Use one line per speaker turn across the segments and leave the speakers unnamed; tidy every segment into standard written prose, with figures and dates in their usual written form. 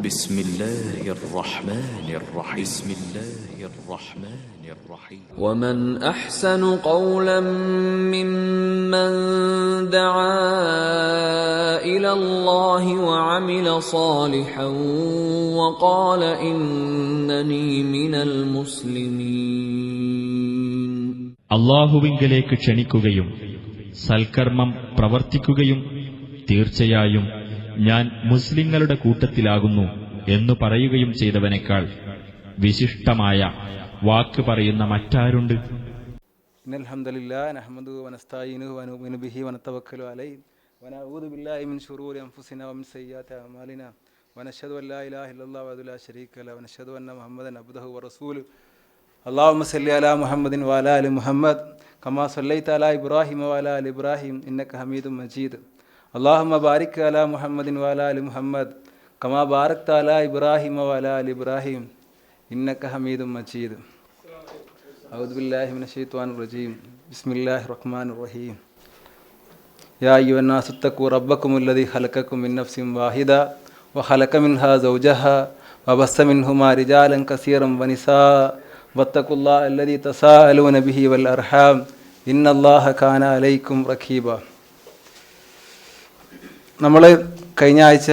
بسم الله الرحمن الرحيم بسم الله الرحمن الرحيم
ومن أحسن قولا ممن دعا إلى الله وعمل صالحا وقال إنني من المسلمين.
അള്ളാഹുവിങ്കലേക്ക് ക്ഷണിക്കുകയും സൽക്കർമ്മം പ്രവർത്തിക്കുകയും തീർച്ചയായും ഞാൻ മുസ്ലിങ്ങളുടെ കൂട്ടത്തിലാകുന്നു എന്നു പറയുകയും ചെയ്തവനേക്കാൾ വിശിഷ്ടമായ വാക്ക് പറയുന്ന മറ്റാരുണ്ട്?
ഇന്നൽ ഹംദലില്ലാഹി നഹ്മദുഹു വനസ്തഈനുഹു വനുഅ്മിനു ബിഹി വനതവക്കലു അലൈഹി വനഊദു ബില്ലാഹി മിൻ ശുറൂരി അൻഫുസിനാ വമിൻ സയ്യിആതി അഅ്മാലിനാ വനശ്ഹദു അൻ ലാ ഇലാഹ ഇല്ലല്ലാഹു വഹ്ദഹു ലാ ശരീക ലഹു വനശ്ഹദു അന്ന മുഹമ്മദൻ അബ്ദുഹു വറസൂലുഹു. അല്ലാഹുമ്മ സല്ലി അലാ മുഹമ്മദിൻ വഅലാ ആലി മുഹമ്മദ് കമാ സല്ലൈത അലാ ഇബ്രാഹിം വഅലാ ആലി ഇബ്രാഹിം ഇന്നക ഹമീദും മജീദ്. അല്ലാഹുമ്മ ബാരിക് അലാ മുഹമ്മദിൻ വഅലാ ആലി മുഹമ്മദ് കമാ ബാരക്ത അലാ ഇബ്രാഹിം വഅലാ ആലി ഇബ്രാഹിം ഇന്നക ഹമീദും മജീദ്. أعوذ بالله من الشيطان الرجيم بسم الله الرحمن الرحيم يا أيها الناس اتقوا ربكم الذي خلقكم من نفس واحدة وخلق منها زوجها وبث منهما رجالا كثيرا ونساء واتقوا الله الذي تساءلون به والأرحام إن الله كان عليكم رقيبا. നമ്മൾ കഴിഞ്ഞ ആഴ്ച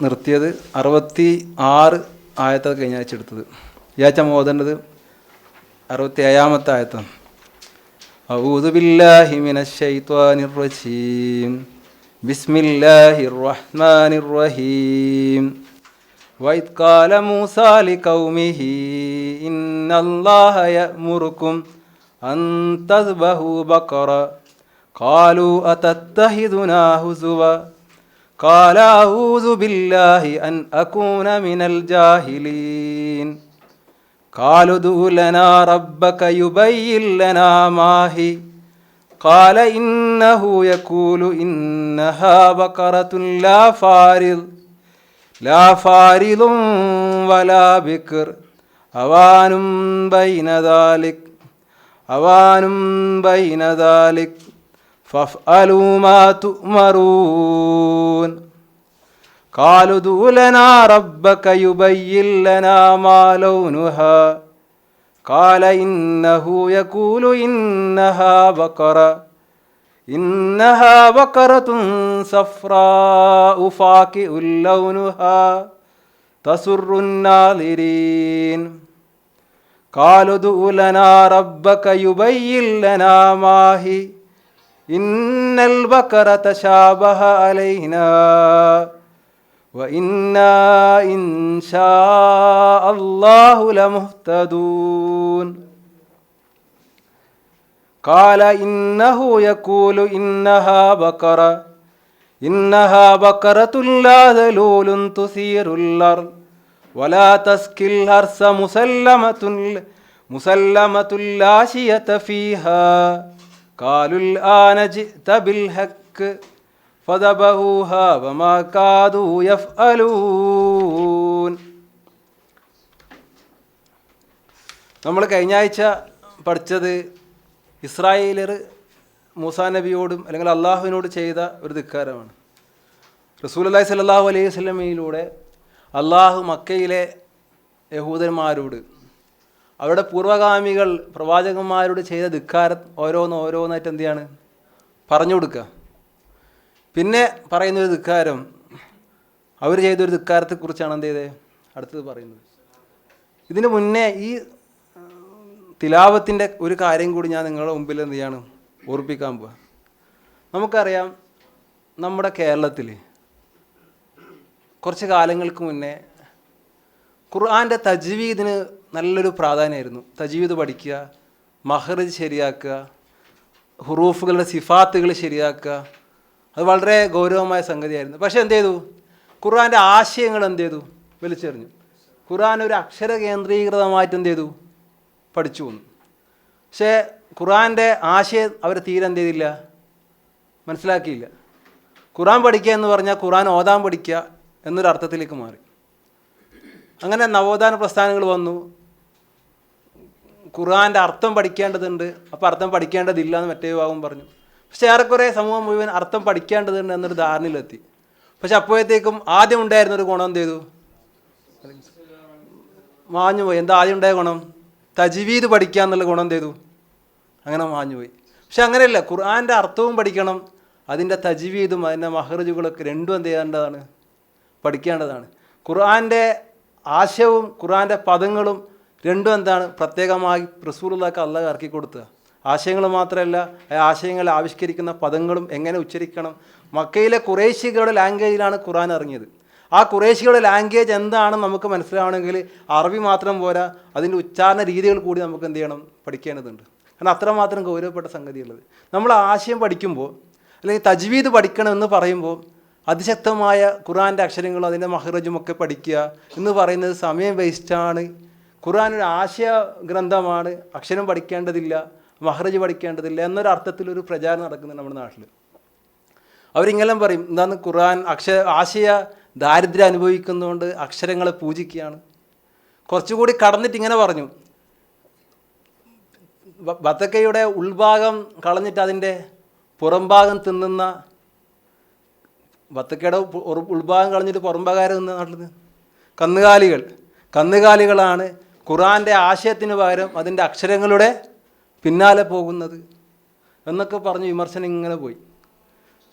നിർത്തിയത് 66 ആയത്താണ് കഴിഞ്ഞ ആഴ്ച എടുത്തത്. ഈ ആഴ്ച ഓതേണ്ടത് 67-ാമത്തെ ആയത്താണ്. അഊദു ബില്ലാഹി മിനശ് ശൈത്വാനിർ റജീം ബിസ്മില്ലാഹിർ റഹ്മാനിർ റഹീം വഇദ് ഖാല മൂസാ ലിഖൗമിഹി ഇന്നല്ലാഹ യഅ്മുറുകും അൻ തസ്ബഹു ബഖറ ഖാലൂ അതത്തഖിദുനാ ഹുസുവ ഖാല അഊദു ബില്ലാഹി അൻ അകൂന മിനൽ ജാഹിലീൻ قالوا ادع لنا ربك يبين لنا ما هي قال إنه يقول إنها بقرة لا فارض ولا بكر أوان بين ذلك فافعلوا ما تؤمرون. قالوا ادع لنا ربك يبين لنا ما لونها قال إنه يقول إنها بقرة صفراء فاقع لونها تسر الناظرين. قالوا ادع لنا ربك يبين لنا ما هي إن البقرة تشابه علينا وإنا إن شاء الله لمهتدون. قال إنه يقول إنها بقرة لا ذلول تثير الأرض ولا تسقي الحرث مسلمة لا شية فيها قالوا الآن جئت بالحق فذبحوها وما كادوا يفعلون. നമ്മൾ കഴിഞ്ഞ ആഴ്ച പഠിച്ചത് ഇസ്രായേലർ മൂസാ നബിയോടും അല്ലെങ്കിൽ അള്ളാഹുവിനോട് ചെയ്ത ഒരു ധിക്കാരമാണ്. റസൂലുള്ളാഹി സ്വല്ലല്ലാഹു അലൈഹി വസല്ലമയിലൂടെ അള്ളാഹു മക്കയിലെ യഹൂദന്മാരോട് അവരുടെ പൂർവ്വഗാമികൾ പ്രവാചകന്മാരോട് ചെയ്ത ധിക്കാരം ഓരോന്നായിട്ട് എന്ത് ചെയ്യാണ് പറഞ്ഞു കൊടുക്കുക. പിന്നെ പറയുന്നൊരു ധിക്കാരം, അവർ ചെയ്തൊരു ധിക്കാരത്തെക്കുറിച്ചാണ് എന്ത് ചെയ്തത് അടുത്തത് പറയുന്നത്. ഇതിന് മുന്നേ ഈ തിലാവത്തിൻ്റെ ഒരു കാര്യം കൂടി ഞാൻ നിങ്ങളുടെ മുമ്പിൽ എന്ത് ചെയ്യാണ് ഓർപ്പിക്കാൻ പോവുക. നമുക്കറിയാം, നമ്മുടെ കേരളത്തിൽ കുറച്ച് കാലങ്ങൾക്ക് മുന്നേ ഖുർആൻ്റെ തജ്വീദിന് നല്ലൊരു പ്രാധാന്യമായിരുന്നു. തജ്വീദ് പഠിക്കുക, മഹ്റജ് ശരിയാക്കുക, ഹുറൂഫുകളുടെ സിഫാത്തുകൾ ശരിയാക്കുക, അത് വളരെ ഗൗരവമായ സംഗതിയായിരുന്നു. പക്ഷേ എന്ത് ചെയ്തു, ഖുർആൻ്റെ ആശയങ്ങൾ എന്ത് ചെയ്തു വലിച്ചെറിഞ്ഞു. ഖുർആൻ ഒരു അക്ഷര കേന്ദ്രീകൃതമായിട്ട് എന്ത് ചെയ്തു പഠിച്ചു വന്നു. പക്ഷേ ഖുർആൻ്റെ ആശയം അവർ തീരെ എന്ത് ചെയ്തില്ല, മനസ്സിലാക്കിയില്ല. ഖുർആൻ പഠിക്കുക എന്ന് പറഞ്ഞാൽ ഖുർആൻ ഓതാൻ പഠിക്കുക എന്നൊരു അർത്ഥത്തിലേക്ക് മാറി. അങ്ങനെ നവോത്ഥാന പ്രസ്ഥാനങ്ങൾ വന്നു. ഖുർആൻ്റെ അർത്ഥം പഠിക്കേണ്ടതുണ്ട്, അപ്പോൾ അർത്ഥം പഠിക്കേണ്ടതില്ല എന്ന് മറ്റേ വിഭാഗം പറഞ്ഞു. പക്ഷേ ഏറെക്കുറെ സമൂഹം മുഴുവൻ അർത്ഥം പഠിക്കേണ്ടതുണ്ട് എന്നൊരു ധാരണയിലെത്തി. പക്ഷെ അപ്പോഴത്തേക്കും ആദ്യം ഉണ്ടായിരുന്നൊരു ഗുണം എന്ത് ചെയ്തു മാഞ്ഞുപോയി. എന്താ ആദ്യം ഉണ്ടായ ഗുണം? തജ്വീദ് പഠിക്കുക എന്നുള്ള ഗുണം എന്ത് ചെയ്തു? അങ്ങനെ മാഞ്ഞുപോയി. പക്ഷെ അങ്ങനെയല്ല, ഖുർആൻ്റെ അർത്ഥവും പഠിക്കണം, അതിൻ്റെ തജ്വീദും അതിൻ്റെ മഹ്റജുകളൊക്കെ രണ്ടും എന്ത് ചെയ്യേണ്ടതാണ്? പഠിക്കേണ്ടതാണ്. ഖുർആൻ്റെ ആശയവും ഖുർആൻ്റെ പദങ്ങളും രണ്ടും എന്താണ്? പ്രത്യേകമായി റസൂലുള്ളാഹിക്ക് അല്ലാഹു ഇറക്കി കൊടുക്കുക. ആശയങ്ങൾ മാത്രമല്ല, ആ ആശയങ്ങൾ ആവിഷ്കരിക്കുന്ന പദങ്ങളും എങ്ങനെ ഉച്ചരിക്കണം. മക്കയിലെ ഖുറൈശികളുടെ ലാംഗ്വേജിലാണ് ഖുർആൻ ഇറങ്ങിയത്. ആ ഖുറൈശികളുടെ ലാംഗ്വേജ് എന്താണെന്ന് നമുക്ക് മനസ്സിലാവണമെങ്കിൽ അറബി മാത്രം പോരാ, അതിൻ്റെ ഉച്ചാരണ രീതികൾ കൂടി നമുക്ക് എന്ത് ചെയ്യണം? പഠിക്കേണ്ടതുണ്ട്. കാരണം അത്രമാത്രം ഗൗരവപ്പെട്ട സംഗതിയുള്ളത്. നമ്മൾ ആശയം പഠിക്കുമ്പോൾ അല്ലെങ്കിൽ തജ്വീദ് പഠിക്കണമെന്ന് പറയുമ്പോൾ അതിശക്തമായ ഖുർആൻ്റെ അക്ഷരങ്ങളും അതിൻ്റെ മഹ്റജും ഒക്കെ പഠിക്കുക എന്ന് പറയുന്നത് സമയം വേസ്റ്റാണ്. ഖുർആൻ ഒരു ആശയ ഗ്രന്ഥമാണ്, അക്ഷരം പഠിക്കേണ്ടതില്ല, മഹ്റജ് പഠിക്കേണ്ടതില്ല എന്നൊരർത്ഥത്തിലൊരു പ്രചാരണം നടക്കുന്നുണ്ട് നമ്മുടെ നാട്ടിൽ. അവരിങ്ങനെ പറയും, എന്താണ് ഖുർആൻ ആശയ ദാരിദ്ര്യം അനുഭവിക്കുന്നതുകൊണ്ട് അക്ഷരങ്ങളെ പൂജിക്കുകയാണ്. കുറച്ചുകൂടി കടന്നിട്ട് ഇങ്ങനെ പറഞ്ഞു, ബത്തക്കയുടെ ഉൾഭാഗം കളഞ്ഞിട്ട് അതിൻ്റെ പുറംഭാഗം തിന്നുന്ന, ബത്തക്കയുടെ ഉൾഭാഗം കളഞ്ഞിട്ട് പുറംഭാഗം തിന്ന നാട്ടിൽ കന്നുകാലികളാണ് ഖുർആൻ്റെ ആശയത്തിന് പകരം അതിൻ്റെ അക്ഷരങ്ങളുടെ പിന്നാലെ പോകുന്നത് എന്നൊക്കെ പറഞ്ഞ് വിമർശനം ഇങ്ങനെ പോയി.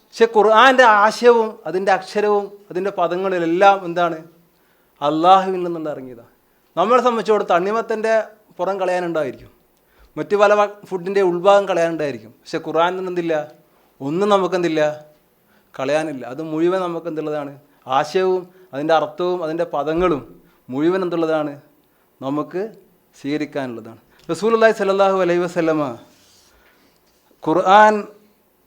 പക്ഷെ ഖുർആൻ്റെ ആശയവും അതിൻ്റെ അക്ഷരവും അതിൻ്റെ പദങ്ങളിലെല്ലാം എന്താണ്? അള്ളാഹുവിൽ നിന്നുള്ള ഇറങ്ങിയതാണ്. നമ്മളെ സംബന്ധിച്ചോട് തണ്ണിമത്തൻ്റെ പുറം കളയാനുണ്ടായിരിക്കും, മറ്റു പല ഫുഡിൻ്റെ ഉൾഭാഗം കളയാനുണ്ടായിരിക്കും. പക്ഷെ ഖുർആൻ എന്തില്ല? ഒന്നും നമുക്കെന്തില്ല? കളയാനില്ല. അത് മുഴുവൻ നമുക്ക് എന്തുള്ളതാണ്? ആശയവും അതിൻ്റെ അർത്ഥവും അതിൻ്റെ പദങ്ങളും മുഴുവൻ എന്തുള്ളതാണ്? നമുക്ക് സ്വീകരിക്കാനുള്ളതാണ്. റസൂലുള്ളാഹി സ്വല്ലല്ലാഹു അലൈഹി വസല്ലമ ഖുർആൻ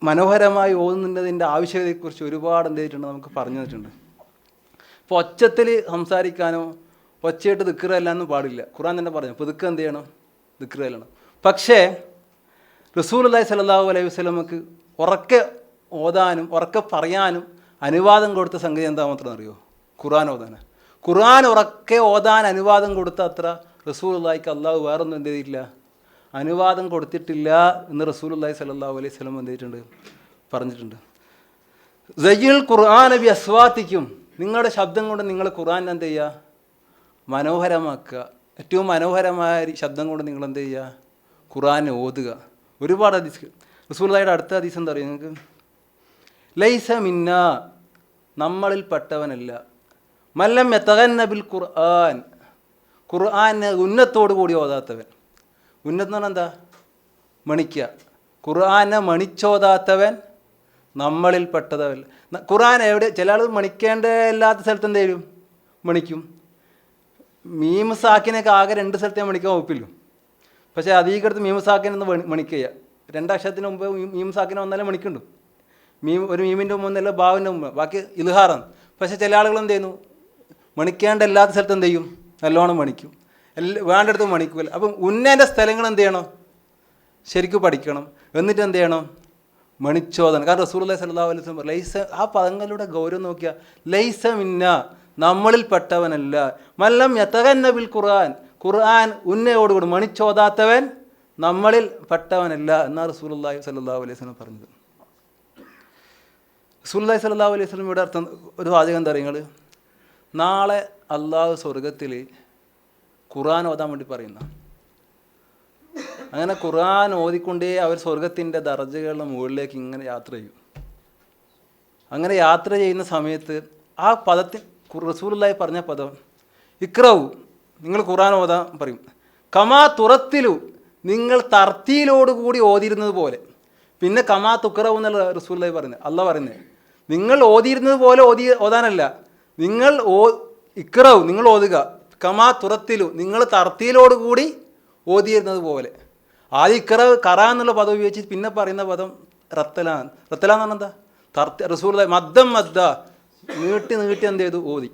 മനോഹരമായി ഓതുന്നതിൻ്റെ ആവശ്യകതയെക്കുറിച്ച് ഒരുപാട് എന്ത് ചെയ്തിട്ടുണ്ട്? നമുക്ക് പറഞ്ഞു തന്നിട്ടുണ്ട്. ഇപ്പോൾ ഒച്ചത്തിൽ സംസാരിക്കാനോ ഒച്ചയിട്ട് ദിക്ർ ചെല്ലാനൊന്നും പാടില്ല. ഖുർആൻ തന്നെ പറഞ്ഞു പുതുക്കെ എന്ത് ചെയ്യണം? ദിക്ർ ചെല്ലണം. പക്ഷേ റസൂലുള്ളാഹി സ്വല്ലല്ലാഹു അലൈഹി വസല്ലമക്ക് ഉറക്കെ ഓതാനും ഉറക്കെ പറയാനും അനുവാദം കൊടുത്ത സംഗതി എന്താ മാത്രം അറിയോ? ഖുർആൻ ഓതാനാണ്. ഖുർആൻ ഉറക്കെ ഓതാൻ അനുവാദം കൊടുത്ത അത്ര റസൂലുള്ളാഹിക്ക് അള്ളാഹു വേറൊന്നും എന്ത് ചെയ്തിട്ടില്ല? അനുവാദം കൊടുത്തിട്ടില്ല എന്ന് റസൂലുള്ളാഹി സ്വല്ലല്ലാഹു അലൈഹി വസല്ലം എന്ത് ചെയ്തിട്ടുണ്ട്? പറഞ്ഞിട്ടുണ്ട്. സയ്യിൽ ഖുർആന ബി അസ്വാത്തിക്കും, നിങ്ങളുടെ ശബ്ദം കൊണ്ട് നിങ്ങൾ ഖുർആൻ എന്ത് ചെയ്യുക? മനോഹരമാക്കുക. ഏറ്റവും മനോഹരമായ ശബ്ദം കൊണ്ട് നിങ്ങൾ എന്ത് ചെയ്യുക? ഖുർആനെ ഓതുക. ഒരുപാട് ഹദീസ്. റസൂലുള്ളാഹിയുടെ അടുത്ത ഹദീസ് എന്താ പറയുക നിങ്ങൾക്ക്? ലൈസ മിന്ന, നമ്മളിൽപ്പെട്ടവനല്ല, മല്ലം യതഗന്ന ബിൽ ഖുർആൻ, ഖുർആനെ ഉന്നത്തോടു കൂടി ഓതാത്തവൻ. ഉന്നത്ത് എന്ന് പറഞ്ഞാൽ എന്താ? മണിക്കുക. ഖുർആനെ മണിച്ചോതാത്തവൻ നമ്മളിൽപ്പെട്ടതവല്ല. ഖുർആൻ എവിടെ? ചില ആൾ മണിക്കേണ്ട എല്ലാത്ത സ്ഥലത്ത് എന്ത് ചെയ്യും? മണിക്കും. മീമ് സാക്കിനൊക്കെ ആകെ 2 സ്ഥലത്തേ മണിക്കാൻ വകുപ്പില്ലു. പക്ഷേ അധികടുത്ത് മീമ് സാക്കിനൊന്ന് മണിക്കുക. 2 അക്ഷരത്തിന് മുമ്പ് മീമ് സാക്കിനെ വന്നാലേ മണിക്കുണ്ടു. ഒരു മീമിൻ്റെ മുമ്പ് ഒന്നല്ല ബാവിൻ്റെ മുമ്പ്, ബാക്കി ഇൽഹാറാണ്. പക്ഷേ ചില ആളുകൾ എന്ത് ചെയ്യുന്നു? മണിക്കേണ്ട എല്ലാത്ത സ്ഥലത്ത് എന്ത് ചെയ്യും? നല്ലോണം മണിക്കും. വേണ്ടടുത്ത് മണിക്കുമല്ല. അപ്പം ഉന്നേൻ്റെ സ്ഥലങ്ങൾ എന്ത് ചെയ്യണം? ശരിക്കും പഠിക്കണം. എന്നിട്ട് എന്ത് ചെയ്യണം? മണിച്ചോദനം. കാരണം റസൂലുള്ളാഹി സ്വല്ലല്ലാഹു അലൈഹി വസല്ലം ലൈസ, ആ പദങ്ങളുടെ ഗൗരവം നോക്കിയാൽ ലൈസ മിന്ന, നമ്മളിൽപ്പെട്ടവനല്ല, മല്ലം യതഗന്ന ബിൽ ഖുർആൻ, ഖുർആൻ ഉന്നയോടുകൂടി മണിച്ചോതാത്തവൻ നമ്മളിൽ പെട്ടവനല്ല എന്നാണ് റസൂലുള്ളാഹി സ്വല്ലല്ലാഹു അലൈഹി വസല്ലം പറഞ്ഞത്. റസൂലുള്ളാഹി സ്വല്ലല്ലാഹു അലൈഹി വസല്ലമയുടെ അർത്ഥം ഒരു വാചകം എന്താ പറയുക? നാളെ അള്ളാഹു സ്വർഗത്തിൽ ഖുർആൻ ഓതാൻ വേണ്ടി പറയുന്ന, അങ്ങനെ ഖുർആൻ ഓതിക്കൊണ്ടേ അവർ സ്വർഗത്തിൻ്റെ ദർജകളുടെ മുകളിലേക്ക് ഇങ്ങനെ യാത്ര ചെയ്യും. അങ്ങനെ യാത്ര ചെയ്യുന്ന സമയത്ത് ആ പദത്തിൽ റസൂലുള്ളാഹി പറഞ്ഞ പദം ഇക്റവു, നിങ്ങൾ ഖുർആൻ ഓതാൻ പറയും. കമാ തുറത്തിലു, നിങ്ങൾ തർത്തീലോടുകൂടി ഓതിയിരുന്നത് പോലെ. പിന്നെ കമാ തുക്റവു എന്നുള്ള റസൂലുള്ളാഹി പറയുന്നത്, അള്ളാഹ് പറയുന്നത് നിങ്ങൾ ഓതിയിരുന്നത് പോലെ ഓതാനല്ല, നിങ്ങൾ ഇക്റവു, നിങ്ങൾ ഓതുക. കമാ തുറത്തിലു, നിങ്ങൾ തർത്തീലോടുകൂടി ഓതിയിരുന്നത് പോലെ. ആദ്യം ഇക്റവ് കറ എന്നുള്ള പദം ഉപയോഗിച്ച് പിന്നെ പറയുന്ന പദം റത്തലാൻ. റത്തലാൻ എന്ന് പറഞ്ഞാൽ എന്താ? റസൂലുള്ളാഹി മദ്ദം മദ്ദ, നീട്ടി നീട്ടി എന്ത് ചെയ്തു? ഓതി.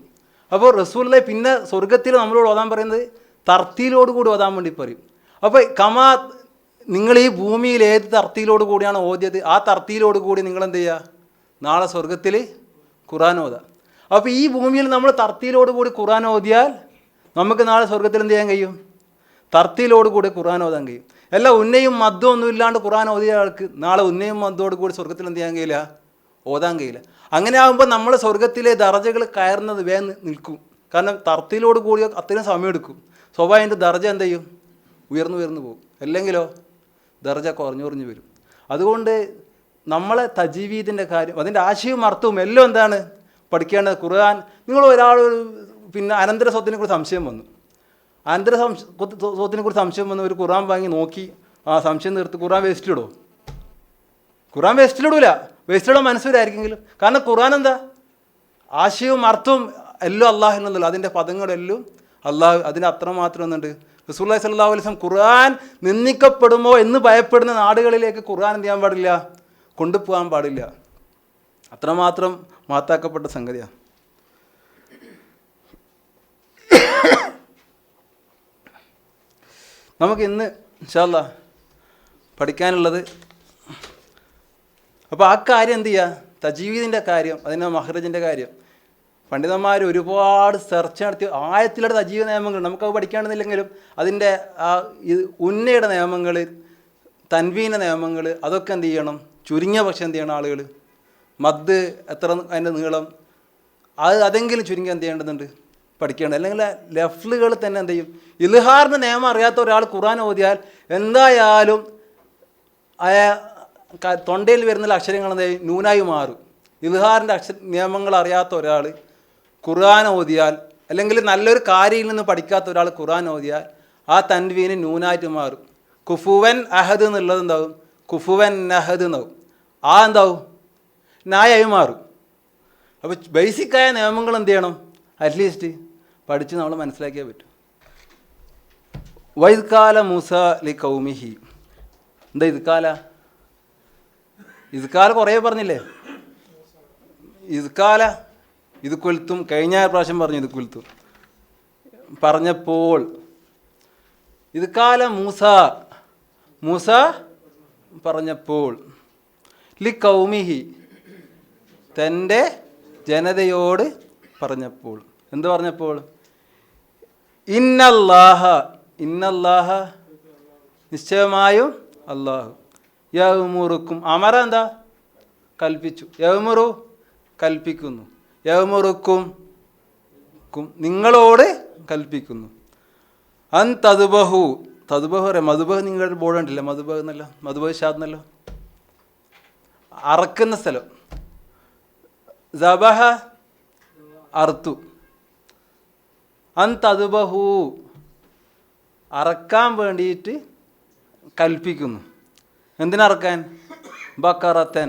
അപ്പോൾ റസൂലുള്ളാഹി പിന്നെ സ്വർഗത്തിൽ നമ്മളോട് ഓതാൻ പറയുന്നത് തർത്തീലോടുകൂടി ഓതാൻ വേണ്ടി പറയും. അപ്പോൾ കമാ, നിങ്ങൾ ഈ ഭൂമിയിൽ ഏത് തർത്തീലോട് കൂടിയാണ് ഓതിയത്, ആ തർത്തീലോട് കൂടി നിങ്ങൾ എന്ത് ചെയ്യുക? നാളെ സ്വർഗത്തിൽ ഖുർആൻ ഓതാം. അപ്പോൾ ഈ ഭൂമിയിൽ നമ്മൾ തർത്തീലോട് കൂടി ഖുർആൻ ഓതിയാൽ നമുക്ക് നാളെ സ്വർഗത്തിൽ എന്ത് ചെയ്യാൻ കഴിയും? തർത്തീലോട് കൂടി ഖുർആൻ ഓതാൻ കഴിയും. അല്ല ഉന്നയും മദ്ദും ഒന്നും ഇല്ലാണ്ട് ഖുർആൻ ഓതിയ ആൾക്ക് നാളെ ഉന്നയും മദ്ദോട് കൂടി സ്വർഗത്തിൽ എന്ത് ചെയ്യാൻ കഴിയില്ല? ഓതാൻ കഴിയില്ല. അങ്ങനെ ആകുമ്പോൾ നമ്മൾ സ്വർഗത്തിലെ ദറജകൾ കയറുന്നത് വേഗം നിൽക്കും. കാരണം തർത്തിയിലോട് കൂടി അത്രയും സമയം എടുക്കും. സ്വാഭാവികമായിട്ട് ദർജ എന്ത് ചെയ്യും? ഉയർന്നു പോകും. അല്ലെങ്കിലോ ദർജ കുറഞ്ഞു വരും. അതുകൊണ്ട് നമ്മളെ തജ്വീദിൻ്റെ കാര്യം, അതിൻ്റെ ആശയവും അർത്ഥവും എല്ലാം എന്താണ് പഠിക്കേണ്ടത്? ഖുർആൻ. നിങ്ങൾ ഒരാൾ പിന്നെ അനന്തര സ്വത്തിനെ കുറിച്ച് സംശയം വന്നു, സ്വത്തിനെ കുറിച്ച് സംശയം വന്നു, ഒരു ഖുർആൻ വാങ്ങി നോക്കി, ആ സംശയം തീർത്ത് ഖുർആൻ വേസ്റ്റിലിടുമോ? ഖുർആൻ വേസ്റ്റിലിടൂല. വേസ്റ്റിലിടാൻ മനസ്സിലായിരിക്കെങ്കിലും. കാരണം ഖുർആൻ എന്താ ആശയവും അർത്ഥവും എല്ലാം അള്ളാഹു എന്നല്ലോ, അതിൻ്റെ പദങ്ങളെല്ലാം അള്ളാഹു. അതിന് അത്രമാത്രം എന്നുണ്ട്. റസൂലുള്ളാഹി സ്വല്ലല്ലാഹു അലൈഹി വസല്ലം ഖുർആൻ നിന്ദിക്കപ്പെടുമോ എന്ന് ഭയപ്പെടുന്ന നാടുകളിലേക്ക് ഖുർആൻ എന്ത് ചെയ്യാൻ പാടില്ല? കൊണ്ടുപോകാൻ പാടില്ല. അത്രമാത്രം മാത്താക്കപ്പെട്ട സംഗതിയാണ്. നമുക്ക് ഇന്ന് ഇൻഷാ അല്ലാഹ് പഠിക്കാനുള്ളത്, അപ്പോൾ ആ കാര്യം എന്ത് ചെയ്യുക? തജ്വീദിൻ്റെ കാര്യം, അതിൻ്റെ മഹ്റജിൻ്റെ കാര്യം. പണ്ഡിതന്മാർ ഒരുപാട് സെർച്ച് നടത്തി ആയത്തിലുള്ള തജ്വീദ് നിയമങ്ങൾ നമുക്കത് പഠിക്കാണെന്നില്ലെങ്കിലും അതിൻ്റെ ആ ഉന്നയുടെ നിയമങ്ങൾ, തൻവീൻ്റെ നിയമങ്ങൾ, അതൊക്കെ എന്ത് ചെയ്യണം? ചുരുങ്ങിയ പക്ഷം എന്ത് ചെയ്യണം ആളുകൾ? മദ് എത്ര, അതിൻ്റെ നീളം, അതെങ്കിലും ചുരുങ്ങി എന്ത് ചെയ്യേണ്ടതുണ്ട്? പഠിക്കേണ്ടത്. അല്ലെങ്കിൽ ലഫ്ലുകൾ തന്നെ എന്ത് ചെയ്യും? ഇൽഹാറിൻ്റെ നിയമം അറിയാത്ത ഒരാൾ ഖുർആൻ ഓതിയാൽ എന്തായാലും തൊണ്ടയിൽ വരുന്ന അക്ഷരങ്ങൾ എന്ത് ചെയ്യും? നൂനായി മാറും. ഇൽഹാറിൻ്റെ നിയമങ്ങൾ അറിയാത്ത ഒരാൾ ഖുർആൻ ഓതിയാൽ, അല്ലെങ്കിൽ നല്ലൊരു കാര്യയിൽ നിന്ന് പഠിക്കാത്ത ഒരാൾ ഖുർആൻ ഓതിയാൽ ആ തൻവീന് നൂനായിട്ട് മാറും. കുഫുവൻ അഹദ് എന്നുള്ളത് എന്താവും? കുഫുവൻ അഹദ് എന്നാവും. ആ എന്താവും? നായായി മാറും. അപ്പോൾ ബേസിക്കായ നിയമങ്ങൾ എന്ത് ചെയ്യണം? അറ്റ്ലീസ്റ്റ് പഠിച്ച് നമ്മൾ മനസ്സിലാക്കിയേ പറ്റും. വൈദ്കാല മൂസ ലി കൗമിഹി. എന്താ ഇദ്കാല? ഇദ്കാല കുറേ പറഞ്ഞില്ലേ? ഇദ്കാല ഇത് കൊലുത്തും, കഴിഞ്ഞ പ്രാവശ്യം പറഞ്ഞു ഇത് കൊലുത്തും പറഞ്ഞപ്പോൾ. ഇദ്കാല മൂസ പറഞ്ഞപ്പോൾ, ലി കൗമിഹി തൻ്റെ ജനതയോട് പറഞ്ഞപ്പോൾ. എന്ത് പറഞ്ഞപ്പോൾ? ഇന്നല്ലാഹ നിശ്ചയമായും അല്ലാഹു, യഅ്മുറുക്കും, അമറ എന്താ? കൽപ്പിച്ചു. യഅ്മുറു കൽപ്പിക്കുന്നു, യഅ്മുറുക്കും നിങ്ങളോട് കൽപ്പിക്കുന്നു. അൻ തദ്ബഹു പറയാം. മധുബഹ് നിങ്ങളുടെ ബോർഡ് ഉണ്ടല്ലോ, മധുബഹ് എന്നല്ലോ, മധുബഹ് ഷാദ് എന്നല്ലോ, അറക്കുന്ന സ്ഥലം. സബഹ അർത്തു. അൻ തദ്ബഹു അറക്കാൻ വേണ്ടിയിട്ട് കൽപ്പിക്കുന്നു. എന്തിനറക്കാൻ? ബക്കറത്തൻ,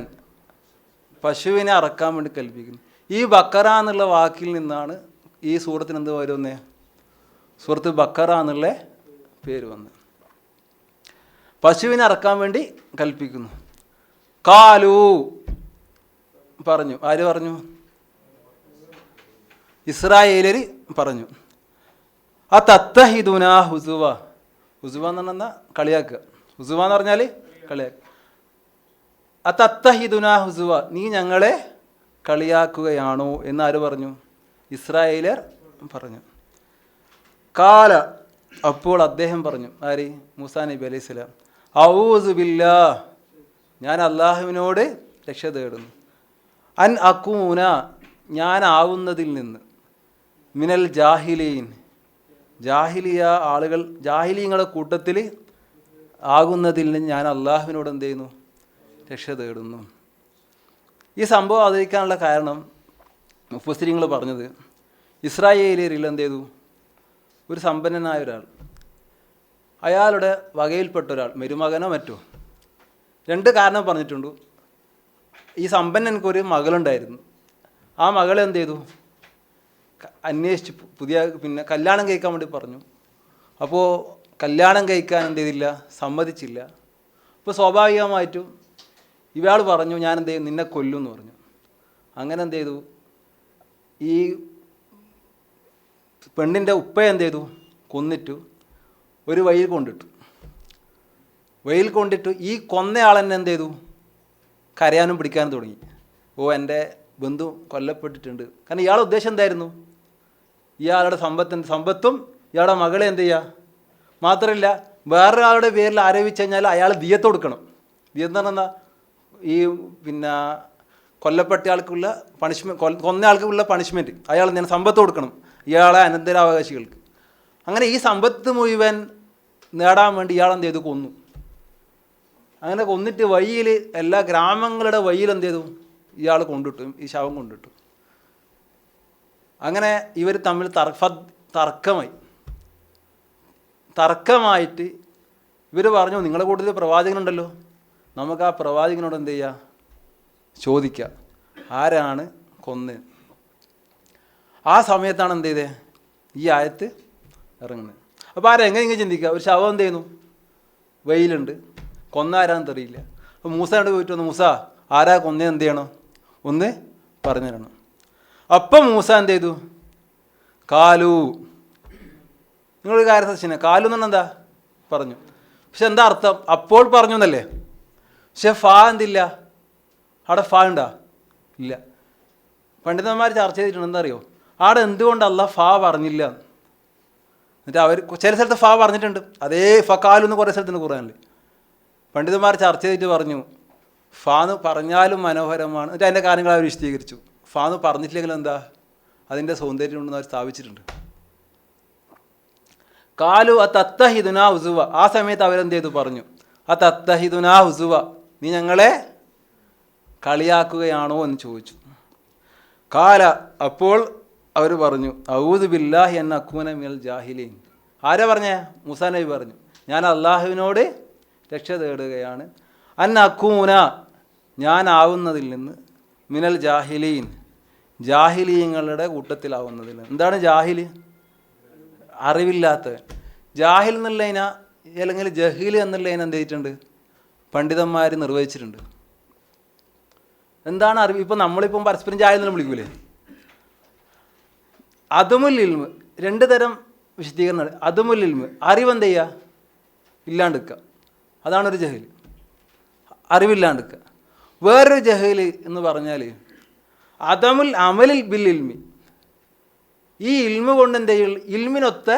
പശുവിനെ അറക്കാൻ വേണ്ടി കൽപ്പിക്കുന്നു. ഈ ബക്കറ എന്നുള്ള വാക്കിൽ നിന്നാണ് ഈ സൂറത്തിന് എന്ത് വരുന്നേ? സൂറത്ത് ബക്കറ എന്നുള്ള പേര് വന്ന്. പശുവിനെ അറക്കാൻ വേണ്ടി കൽപ്പിക്കുന്നു. കാലു പറഞ്ഞു. ആര് പറഞ്ഞു? ഇസ്രായേലർ പറഞ്ഞു. ആ തത്തഹിദുന ഹുസുവ. ഹുസുവ എന്ന് പറഞ്ഞാൽ കളിയാക്കുക. ഹുസുവ എന്ന് പറഞ്ഞാൽ കളിയാക്കുക. ആ തത്തഹിദുന ഹുസുവ, നീ ഞങ്ങളെ കളിയാക്കുകയാണോ എന്ന് ആര് പറഞ്ഞു? ഇസ്രായേലർ പറഞ്ഞു. കാല, അപ്പോൾ അദ്ദേഹം പറഞ്ഞു. ആര്? മൂസാ നബി അലൈഹി സ്വലാം. ഔസു ബില്ലാ, ഞാൻ അള്ളാഹുവിനോട് രക്ഷ തേടുന്നു. അൻ അക്കൂന, ഞാനാവുന്നതിൽ നിന്ന്, മിനൽ ജാഹിലീൻ, ജാഹിലിയ ആളുകൾ, ജാഹിലീങ്ങളുടെ കൂട്ടത്തിൽ ആകുന്നതിൽ നിന്ന് ഞാൻ അള്ളാഹുവിനോട് എന്ത് ചെയ്യുന്നു? രക്ഷ തേടുന്നു. ഈ സംഭവം അവതരിക്കാനുള്ള കാരണം മുഫസ്സിരിങ്ങൾ പറഞ്ഞത്, ഇസ്രായേലിയരിൽ എന്ത് ചെയ്തു? ഒരു സമ്പന്നനായ ഒരാൾ, അയാളുടെ വകയിൽപ്പെട്ട ഒരാൾ, മരുമകനോ മറ്റോ, രണ്ട് കാരണം പറഞ്ഞിട്ടുണ്ട്. ഈ സമ്പന്നനക്കൊരു മകളുണ്ടായിരുന്നു. ആ മകളെ എന്ത് ചെയ്തു? അന്വേഷിച്ച് പിന്നെ കല്യാണം കഴിക്കാൻ വേണ്ടി പറഞ്ഞു. അപ്പോൾ കല്യാണം കഴിക്കാൻ എന്ത് ചെയ്തില്ല? സമ്മതിച്ചില്ല. അപ്പോൾ സ്വാഭാവികമായിട്ടും ഇയാൾ പറഞ്ഞു, ഞാൻ എന്ത് ചെയ്യും? നിന്നെ കൊല്ലും എന്ന് പറഞ്ഞു. അങ്ങനെ എന്ത് ചെയ്തു? ഈ പെണ്ണിൻ്റെ ഉപ്പയെ എന്ത് ചെയ്തു? കൊന്നിട്ടു ഒരു വഴിയിൽ കൊണ്ടിട്ടു. ഈ കൊന്നയാളെന്നെ എന്ത് ചെയ്തു? കരയാനും പിടിക്കാനും തുടങ്ങി. ഓ, എൻ്റെ ബന്ധു കൊല്ലപ്പെട്ടിട്ടുണ്ട്. കാരണം ഇയാളുടെ ഉദ്ദേശം എന്തായിരുന്നു? ഇയാളുടെ സമ്പത്തും ഇയാളുടെ മകളെ എന്ത് ചെയ്യുക? മാത്രമല്ല വേറൊരാളുടെ പേരിൽ ആരോപിച്ചു കഴിഞ്ഞാൽ അയാൾ ദിയത്ത് കൊടുക്കണം. ദിയത്ത് എന്ന് പറഞ്ഞാൽ ഈ പിന്നെ കൊല്ലപ്പെട്ട ആൾക്കുള്ള പണിഷ്മെൻറ്റ്, കൊന്ന ആൾക്കുള്ള പണിഷ്മെൻറ്റ്, അയാൾ എന്താണ് സമ്പത്ത് കൊടുക്കണം ഇയാളെ അനന്തരാവകാശികൾക്ക്. അങ്ങനെ ഈ സമ്പത്ത് മുഴുവൻ നേടാൻ വേണ്ടി ഇയാൾ എന്ത് ചെയ്തു? കൊന്നു. അങ്ങനെ കൊന്നിട്ട് വഴിയിൽ, എല്ലാ ഗ്രാമങ്ങളുടെ വഴിയിൽ എന്ത് ചെയ്തു? ഇയാൾ കൊണ്ടിട്ടു, ഈ ശവം കൊണ്ടിട്ടു. അങ്ങനെ ഇവർ തമ്മിൽ തർക്കമായിട്ട് ഇവർ പറഞ്ഞു, നിങ്ങളുടെ കൂട്ടത്തിൽ പ്രവാചകനുണ്ടല്ലോ, നമുക്ക് ആ പ്രവാചകനോട് എന്ത് ചെയ്യുക? ചോദിക്കുക ആരാണ് കൊന്നത്. ആ സമയത്താണ് എന്ത് ചെയ്തത്? ഈ ആയത്ത് ഇറങ്ങുന്നത്. അപ്പോൾ ആരെങ്ങനെ ഇങ്ങനെ ചിന്തിക്കുക, ഒരു ശവം എന്ത് ചെയ്യുന്നു, വെയിലുണ്ട്, കൊന്നാരാന്ന് അറിയില്ല. അപ്പോൾ മൂസയോട് പോയിട്ട് വന്നു, മൂസ ആരാ കൊന്നേ, എന്ത് ചെയ്യണം, ഒന്ന് പറഞ്ഞു തരണം. അപ്പം മൂസ എന്ത് ചെയ്തു? കാലു, നിങ്ങളൊരു കാര്യം ശ്രദ്ധിച്ചില്ല, കാലു എന്ന് പറഞ്ഞാൽ എന്താ പറഞ്ഞു. പക്ഷെ എന്താ അർത്ഥം? അപ്പോൾ പറഞ്ഞു എന്നല്ലേ. പക്ഷെ ഫാ എന്തില്ല അവിടെ? ഫാ ഉണ്ടാ? ഇല്ല. പണ്ഡിതന്മാർ ചർച്ച ചെയ്തിട്ടുണ്ട്, എന്താ അറിയോ, അവിടെ എന്തുകൊണ്ട് അല്ലാഹ് ഫാ പറഞ്ഞില്ല. എന്നിട്ട് അവർ ചില സ്ഥലത്ത് ഫാ പറഞ്ഞിട്ടുണ്ട്, അതേ ഫക്കാലു എന്ന് കുറേ സ്ഥലത്തുണ്ട് ഖുർആനിൽ. പണ്ഡിതന്മാർ ചർച്ച ചെയ്തിട്ട് പറഞ്ഞു, ഫാന്ന് പറഞ്ഞാലും മനോഹരമാണ്. എന്നിട്ട് അതിൻ്റെ കാര്യങ്ങൾ അവർ വിശദീകരിച്ചു. ഫാന്ന് പറഞ്ഞിട്ടില്ലെങ്കിൽ എന്താ, അതിൻ്റെ സൗന്ദര്യം ഉണ്ടെന്ന് അവർ സ്ഥാപിച്ചിട്ടുണ്ട്. കാലു അത്തഹിദുനാ ഹുസുവ, ആ സമയത്ത് അവരെന്ത് ചെയ്തു? പറഞ്ഞു അത്തഹിദുനാ ഹുസുവ, നീ ഞങ്ങളെ കളിയാക്കുകയാണോ എന്ന് ചോദിച്ചു. കാല, അപ്പോൾ അവർ പറഞ്ഞു, ഔദു ബില്ലാഹി അൻ അകൂന മിനൽ ജാഹിലീൻ. ആരാ പറഞ്ഞേ? മൂസാ നബി പറഞ്ഞു, ഞാൻ അള്ളാഹുവിനോട് രക്ഷ തേടുകയാണ്. അൻ അകൂന, ഞാനാവുന്നതിൽ നിന്ന്, മിനൽ ജാഹിലീൻ, ജാഹിലീങ്ങളുടെ കൂട്ടത്തിലാവുന്നതിൽ. എന്താണ് ജാഹിൽ? അറിവില്ലാത്തവൻ. ജാഹിൽ എന്നുള്ളതിനാ അല്ലെങ്കിൽ ജഹീൽ എന്നുള്ളതിന് എന്ത് ചെയ്തിട്ടുണ്ട്? പണ്ഡിതന്മാർ നിർവഹിച്ചിട്ടുണ്ട്. എന്താണ് അറിവ്? ഇപ്പം നമ്മളിപ്പം പരസ്പരം ജാഹിൽ എന്ന് വിളിക്കൂലേ? അദമുൽ ഇൽമ്, രണ്ട് തരം വിശദീകരണം. അദമുൽ ഇൽമ്, അറിവെന്ത് ചെയ്യുക? ഇല്ലാണ്ടിരിക്കുക, അതാണൊരു ജഹീൽ, അറിവില്ലാണ്ടിരിക്കുക. വേറൊരു ജഹീൽ എന്ന് പറഞ്ഞാൽ അദമുൽ അമലിൽ ബിൽ ഇൽമി, ഈ ഇൽമ കൊണ്ട് എന്ത് ചെയ്യുള്ളൂ? ഇൽമിനൊത്ത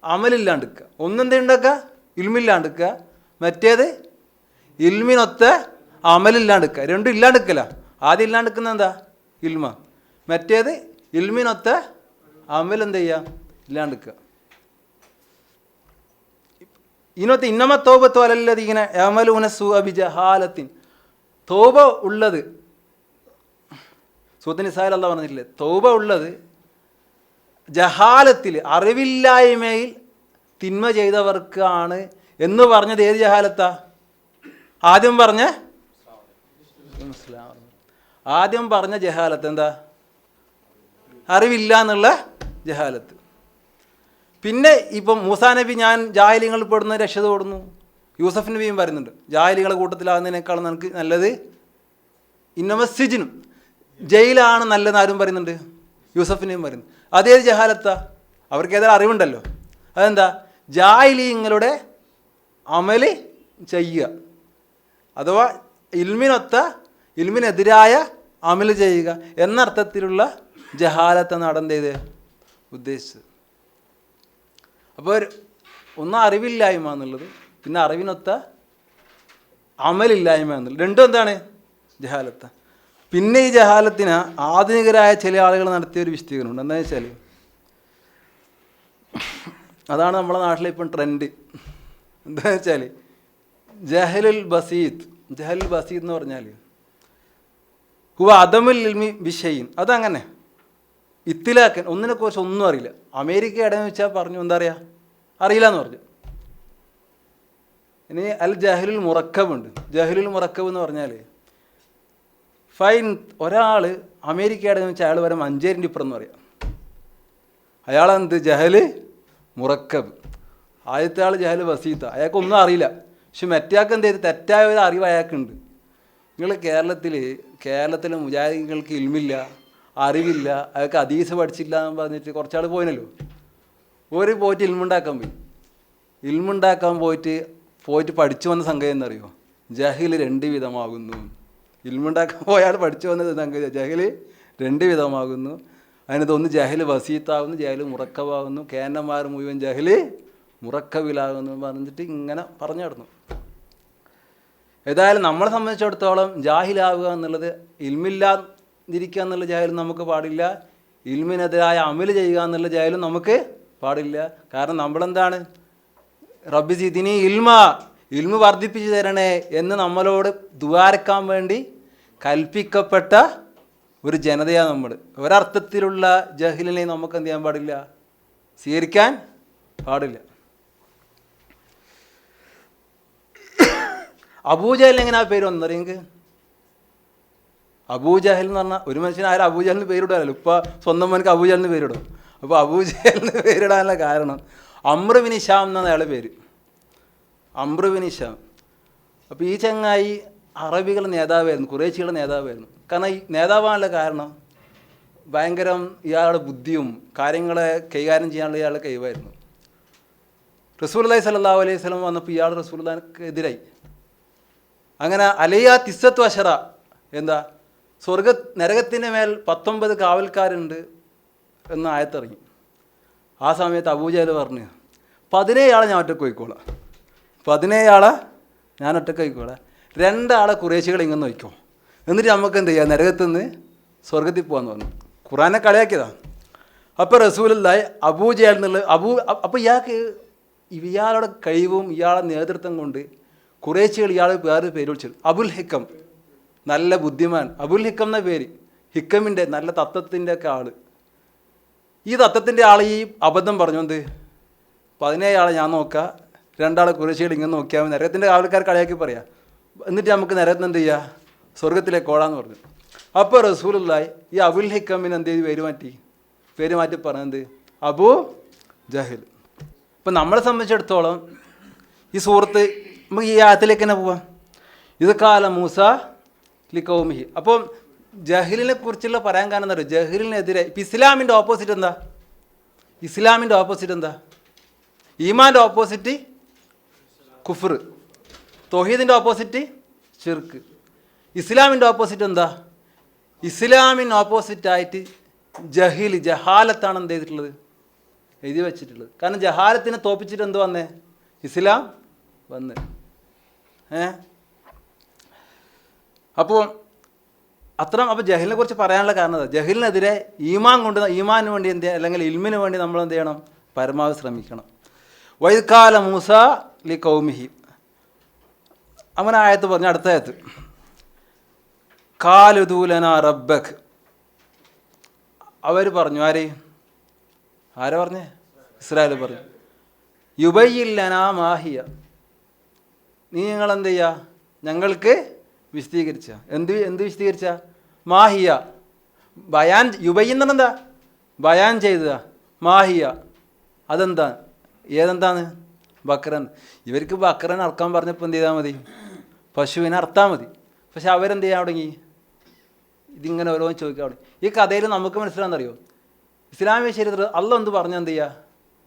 അമലില്ലാണ്ടിരിക്കുക. ഒന്നെന്ത് ഉണ്ടാക്കുക? ഇൽമില്ലാണ്ടിരിക്കുക. മറ്റേത് ഇൽമിനൊത്ത അമലില്ലാണ്ടിരിക്കുക. രണ്ടും ഇല്ലാണ്ടിരിക്കല. ആദ്യം ഇല്ലാണ്ടിരിക്കുന്ന എന്താ? ഇൽമ. മറ്റേത് ഇൽമിനൊത്ത അമൽ എന്ത് ചെയ്യുക? ഇല്ലാണ്ടിരിക്കുക. ഇതിനൊത്ത് ഇന്നമ തോപത്ത് വലല്ലത് ഇങ്ങനെ അമലൂന സു അബിജഹാലത്തിൻ, തോപ ഉള്ളത് സൂറത്തുൽ നിസായിൽ അല്ലാഹ് പറഞ്ഞിട്ടില്ലേ, തോപ ഉള്ളത് ജഹാലത്തിൽ, അറിവില്ലായ്മയിൽ തിന്മ ചെയ്തവർക്കാണ് എന്ന് പറഞ്ഞത്. ഏത് ജഹാലത്താ? ആദ്യം പറഞ്ഞ ജഹാലത്ത് എന്താ? അറിവില്ല എന്നുള്ള ജഹാലത്ത്. പിന്നെ ഇപ്പം മൂസാ നബി ഞാൻ ജാഹിലിങ്ങൾ പെടുന്ന രക്ഷത ഓടുന്നു. യൂസഫ് നബിയും പറയുന്നുണ്ട്, ജാഹിലികളുടെ കൂട്ടത്തിലാകുന്നതിനേക്കാൾ നമുക്ക് നല്ലത് ഇന്നമസിജിനും, ജയിലാണ് നല്ലതെന്ന് ആരും പറയുന്നുണ്ട്? യൂസഫിനെയും പറയുന്നു. അതേത് ജഹാലത്താ? അവർക്ക് ഏതായാലും അറിവുണ്ടല്ലോ. അതെന്താ? ജാഹിലിങ്ങളുടെ അമല് ചെയ്യുക, അഥവാ ഇൽമിനെതിരായ അമല് ചെയ്യുക എന്നർത്ഥത്തിലുള്ള ജഹാലത്ത് എന്ത് ചെയ്ത് ഉദ്ദേശിച്ചത്. അപ്പോൾ ഒന്ന് അറിവില്ലായ്മ എന്നുള്ളത്, പിന്നെ അറിവിനൊത്ത അമലില്ലായ്മ എന്നുള്ളത്, രണ്ടും എന്താണ്? ജഹാലത്ത്. പിന്നെ ഈ ജഹാലത്തിന് ആധുനികരായ ചില ആളുകൾ നടത്തിയൊരു വിശദീകരണമുണ്ട്. എന്താണെന്ന് വെച്ചാൽ, അതാണ് നമ്മുടെ നാട്ടിലെ ഇപ്പം ട്രെൻഡ്. എന്താണെന്ന് വെച്ചാൽ ജഹലുൽ ബസീത്ത് എന്ന് പറഞ്ഞാൽ ഹുവ അദമുൽ ഇൽമി ബിഷൈൻ. അതങ്ങനെ ഇത്തിലാക്കൻ, ഒന്നിനെക്കുറിച്ച് ഒന്നും അറിയില്ല. അമേരിക്ക ഇടയെന്ന് വെച്ചാൽ പറഞ്ഞു, എന്താ പറയുക, അറിയില്ല എന്ന് പറഞ്ഞു. ഇനി അൽ ജഹലുൽ മുറക്കബ് ഉണ്ട്. ജഹലുൽ മുറക്കബ് എന്ന് പറഞ്ഞാൽ ഫൈൻ, ഒരാൾ അമേരിക്കയുടെ വെച്ചാൽ അയാൾ വരെ മഞ്ചേരിൻ്റെ ഇപ്പുറം എന്ന് പറയാം. അയാളെന്ത്? ജഹല് മുറക്കബ്. ആദ്യത്തെ ആൾ ജഹല് ബസീത്ത, അയാൾക്കൊന്നും അറിയില്ല. പക്ഷെ മറ്റേയാൾക്ക് എന്ത് ചെയ്ത് തെറ്റായ ഒരു അറിവ് അയാൾക്കുണ്ട്. നിങ്ങൾ കേരളത്തിലെ മുജാഹിദീങ്ങൾക്ക് ഇൽമില്ല, അറിവില്ല, അയാൾക്ക് ഹദീസ് പഠിച്ചില്ല എന്ന് പറഞ്ഞിട്ട് കുറച്ചാൾ പോയിനല്ലോ. പോയിട്ട് ഇൽമുണ്ടാക്കാൻ പോയിട്ട് പഠിച്ചു വന്ന സംഗതി എന്നറിയോ? ജഹിൽ 2 വിധമാകുന്നു. ഇൽമുണ്ടാക്കാൻ പോയാൽ പഠിച്ചു വന്ന സംഗതി ജഹിൽ 2 വിധമാകുന്നു. അതിനകത്തൊന്ന് ജഹിൽ വസീത്താകുന്നു, ജഹിൽ മുറക്കബാകുന്നു, കേന്നന്മാർ മുഴുവൻ ജഹിൽ മുറക്കബിലാകുന്നു പറഞ്ഞിട്ട് ഇങ്ങനെ പറഞ്ഞു നടന്നു. ഏതായാലും നമ്മളെ സംബന്ധിച്ചിടത്തോളം ജാഹിലാവുക എന്നുള്ളത്, ഇൽമില്ലാതിരിക്കുക എന്നുള്ള ജാഹിലും നമുക്ക് പാടില്ല, ഇൽമിനെതിരായ അമൽ ചെയ്യുക എന്നുള്ള ജാഹിലും നമുക്ക് പാടില്ല. കാരണം നമ്മളെന്താണ്, റബ്ബി സിദിനി ഇൽമ വർദ്ധിപ്പിച്ചു തരണേ എന്ന് നമ്മളോട് ദുആരക്കാൻ വേണ്ടി കൽപ്പിക്കപ്പെട്ട ഒരു ജനതയാണ് നമ്മൾ. ഒരർത്ഥത്തിലുള്ള ജഹലിനെ നമുക്ക് എന്ത് ചെയ്യാൻ പാടില്ല, സ്വീകരിക്കാൻ പാടില്ല. അബൂജഹലിന് എങ്ങനെ ആ പേര് വന്നറിയ നിങ്ങൾക്ക്? അബൂജഹൽ എന്ന് പറഞ്ഞാൽ ഒരു മനുഷ്യന് ആരും അബൂജഹലിന് പേരിടാനല്ലോ. ഇപ്പോൾ സ്വന്തം മോനക്ക് അബൂജഹലിന് പേരിടും. അപ്പോൾ അബൂജഹലിന് പേരിടാനുള്ള കാരണം അമ്ർ ബിൻ ഹിശാം എന്നാണ് അയാളുടെ പേര്, അമ്ർ ബിൻ ഹിശാം. അപ്പോൾ ഈ ചങ്ങായി അറബികളുടെ നേതാവായിരുന്നു, ഖുറൈശികളുടെ നേതാവായിരുന്നു. കാരണം ഈ നേതാവാനുള്ള കാരണം ഭയങ്കരം ഇയാളുടെ ബുദ്ധിയും കാര്യങ്ങളെ കൈകാര്യം ചെയ്യാനുള്ള ഇയാളുടെ കഴിവായിരുന്നു. റസൂലുള്ളാഹി സ്വല്ലല്ലാഹു അലൈഹി വസല്ലം വന്നപ്പോൾ ഇയാൾ റസൂലുള്ളാഹിക്കെതിരായി. അങ്ങനെ അലയ്യ തിസ്സത്തു അശറ, എന്താ നരകത്തിൻ്റെ മേൽ 19 കാവൽക്കാരുണ്ട് എന്ന് ആയത്തിറങ്ങി. ആ സമയത്ത് അബൂജഹൽ പറഞ്ഞു 17 ആളെ ഞാൻ ഒറ്റക്ക് പോയിക്കോളാം, 17 ആളെ ഞാൻ ഒറ്റക്ക് പോയിക്കോളാം, 2 ആളെ ഖുറൈശികൾ ഇങ്ങനെ നോക്കിക്കോ, എന്നിട്ട് നമുക്ക് എന്ത് ചെയ്യാം, നരകത്തുനിന്ന് സ്വർഗത്തിൽ പോകാമെന്ന് പറഞ്ഞു. ഖുറാനെ കളിയാക്കിയതാണ്. അപ്പോൾ റസൂലുള്ളാഹി അബൂജഹൽ എന്നുള്ള അപ്പോൾ ഇയാളുടെ കഴിവും ഇയാളുടെ നേതൃത്വം കൊണ്ട് ഖുറൈശികൾ ഇയാൾ വേറെ പേര് വിളിച്ചു, അബുൽ ഹിക്കം, നല്ല ബുദ്ധിമാൻ. അബുൽ ഹിക്കം എന്ന പേര്, ഹിക്കമിൻ്റെ നല്ല തത്വത്തിൻ്റെ ഒക്കെ ആൾ. ഈ തത്വത്തിൻ്റെ ആൾ ഈ അബദ്ധം പറഞ്ഞു, എന്ത് 17 ആളെ ഞാൻ നോക്കാം, 2 ആളെ ഖുറൈശികൾ ഇങ്ങനെ നോക്കിയാൽ മതി, നരകത്തിൻ്റെ ആൾക്കാർ കളിയാക്കി പറയാം, എന്നിട്ട് നമുക്ക് നരകത്തിന് എന്ത് ചെയ്യുക, സ്വർഗത്തിലേക്ക് ഓടാന്ന് പറഞ്ഞു. അപ്പോൾ റസൂലുള്ളാഹി ഈ അബുൽ ഹിക്കമിന് എന്ത് ചെയ്ത് പേര് മാറ്റി പറഞ്ഞത് അബൂ ജഹൽ. ഇപ്പം നമ്മളെ സംബന്ധിച്ചിടത്തോളം ഈ സൂറത്ത് നമുക്ക് ഈ ആയത്തിലേക്ക് തന്നെ പോവാം. ഇത് കാല മൂസ ലിഖൗമിഹി. അപ്പം ജഹലിനെ കുറിച്ചുള്ള പറയാൻ കാരണം എന്താ പറയുക, ജഹലിനെതിരെ ഇപ്പം ഇസ്ലാമിൻ്റെ ഓപ്പോസിറ്റ് എന്താ, ഈമാൻ്റെ ഓപ്പോസിറ്റ് കുഫർ, തൗഹീദിൻ്റെ ഓപ്പോസിറ്റ് ഷിർക്ക്. ഇസ്ലാമിൻ്റെ ഓപ്പോസിറ്റ് എന്താ, ഇസ്ലാമിന് ഓപ്പോസിറ്റായിട്ട് ജഹാലത്താണ് എന്ത് ചെയ്തിട്ടുള്ളത്, എഴുതി വച്ചിട്ടുള്ളത്. കാരണം ജഹാലത്തിനെ തോപ്പിച്ചിട്ട് എന്ത് വന്നേ, ഇസ്ലാം വന്ന്. അപ്പോൾ ജഹലിനെ കുറിച്ച് പറയാനുള്ള കാരണം എന്താ, ജഹലിനെതിരെ ഈമാന് വേണ്ടി അല്ലെങ്കിൽ ഇൽമിന് വേണ്ടി നമ്മൾ എന്ത് ചെയ്യണം, പരമാവധി ശ്രമിക്കണം. വൈകാല മൂസ ലി കൗമിഹി, അങ്ങനെ ആയത്ത് പറഞ്ഞു. അടുത്ത ആയത്ത് കാലുദൂലന റബ്ബക്, അവർ പറഞ്ഞു, ആരാ പറഞ്ഞേ, ഇസ്രായേൽ പറഞ്ഞു, യുബയ്യില്ലനാ മാഹിയ, നീ ഞങ്ങളെന്ത് ചെയ്യുക, ഞങ്ങൾക്ക് വിശദീകരിച്ച. എന്ത് വിശദീകരിച്ച, മാഹിയ ബയാൻ, യുബയ്യെന്ന് പറഞ്ഞാൽ എന്താ, ബയാൻ ചെയ്തതാ, മാഹിയ അതെന്താ, ഏതെന്താണ്, ബക്രൻ. ഇവർക്ക് ബക്രൻ അറക്കാൻ പറഞ്ഞപ്പോൾ എന്ത് ചെയ്താൽ മതി, പശുവിനെ അറുത്താൽ മതി. പക്ഷെ അവരെന്ത് ചെയ്യാൻ തുടങ്ങി, ഇതിങ്ങനെ ഓരോന്ന് ചോദിക്കാൻ തുടങ്ങി. ഈ കഥയിൽ നമുക്ക് മനസ്സിലാണെന്നറിയോ, ഇസ്ലാമിക ശരീരത്തിൽ അള്ളാഹ് എന്ത് പറഞ്ഞാൽ എന്ത് ചെയ്യുക,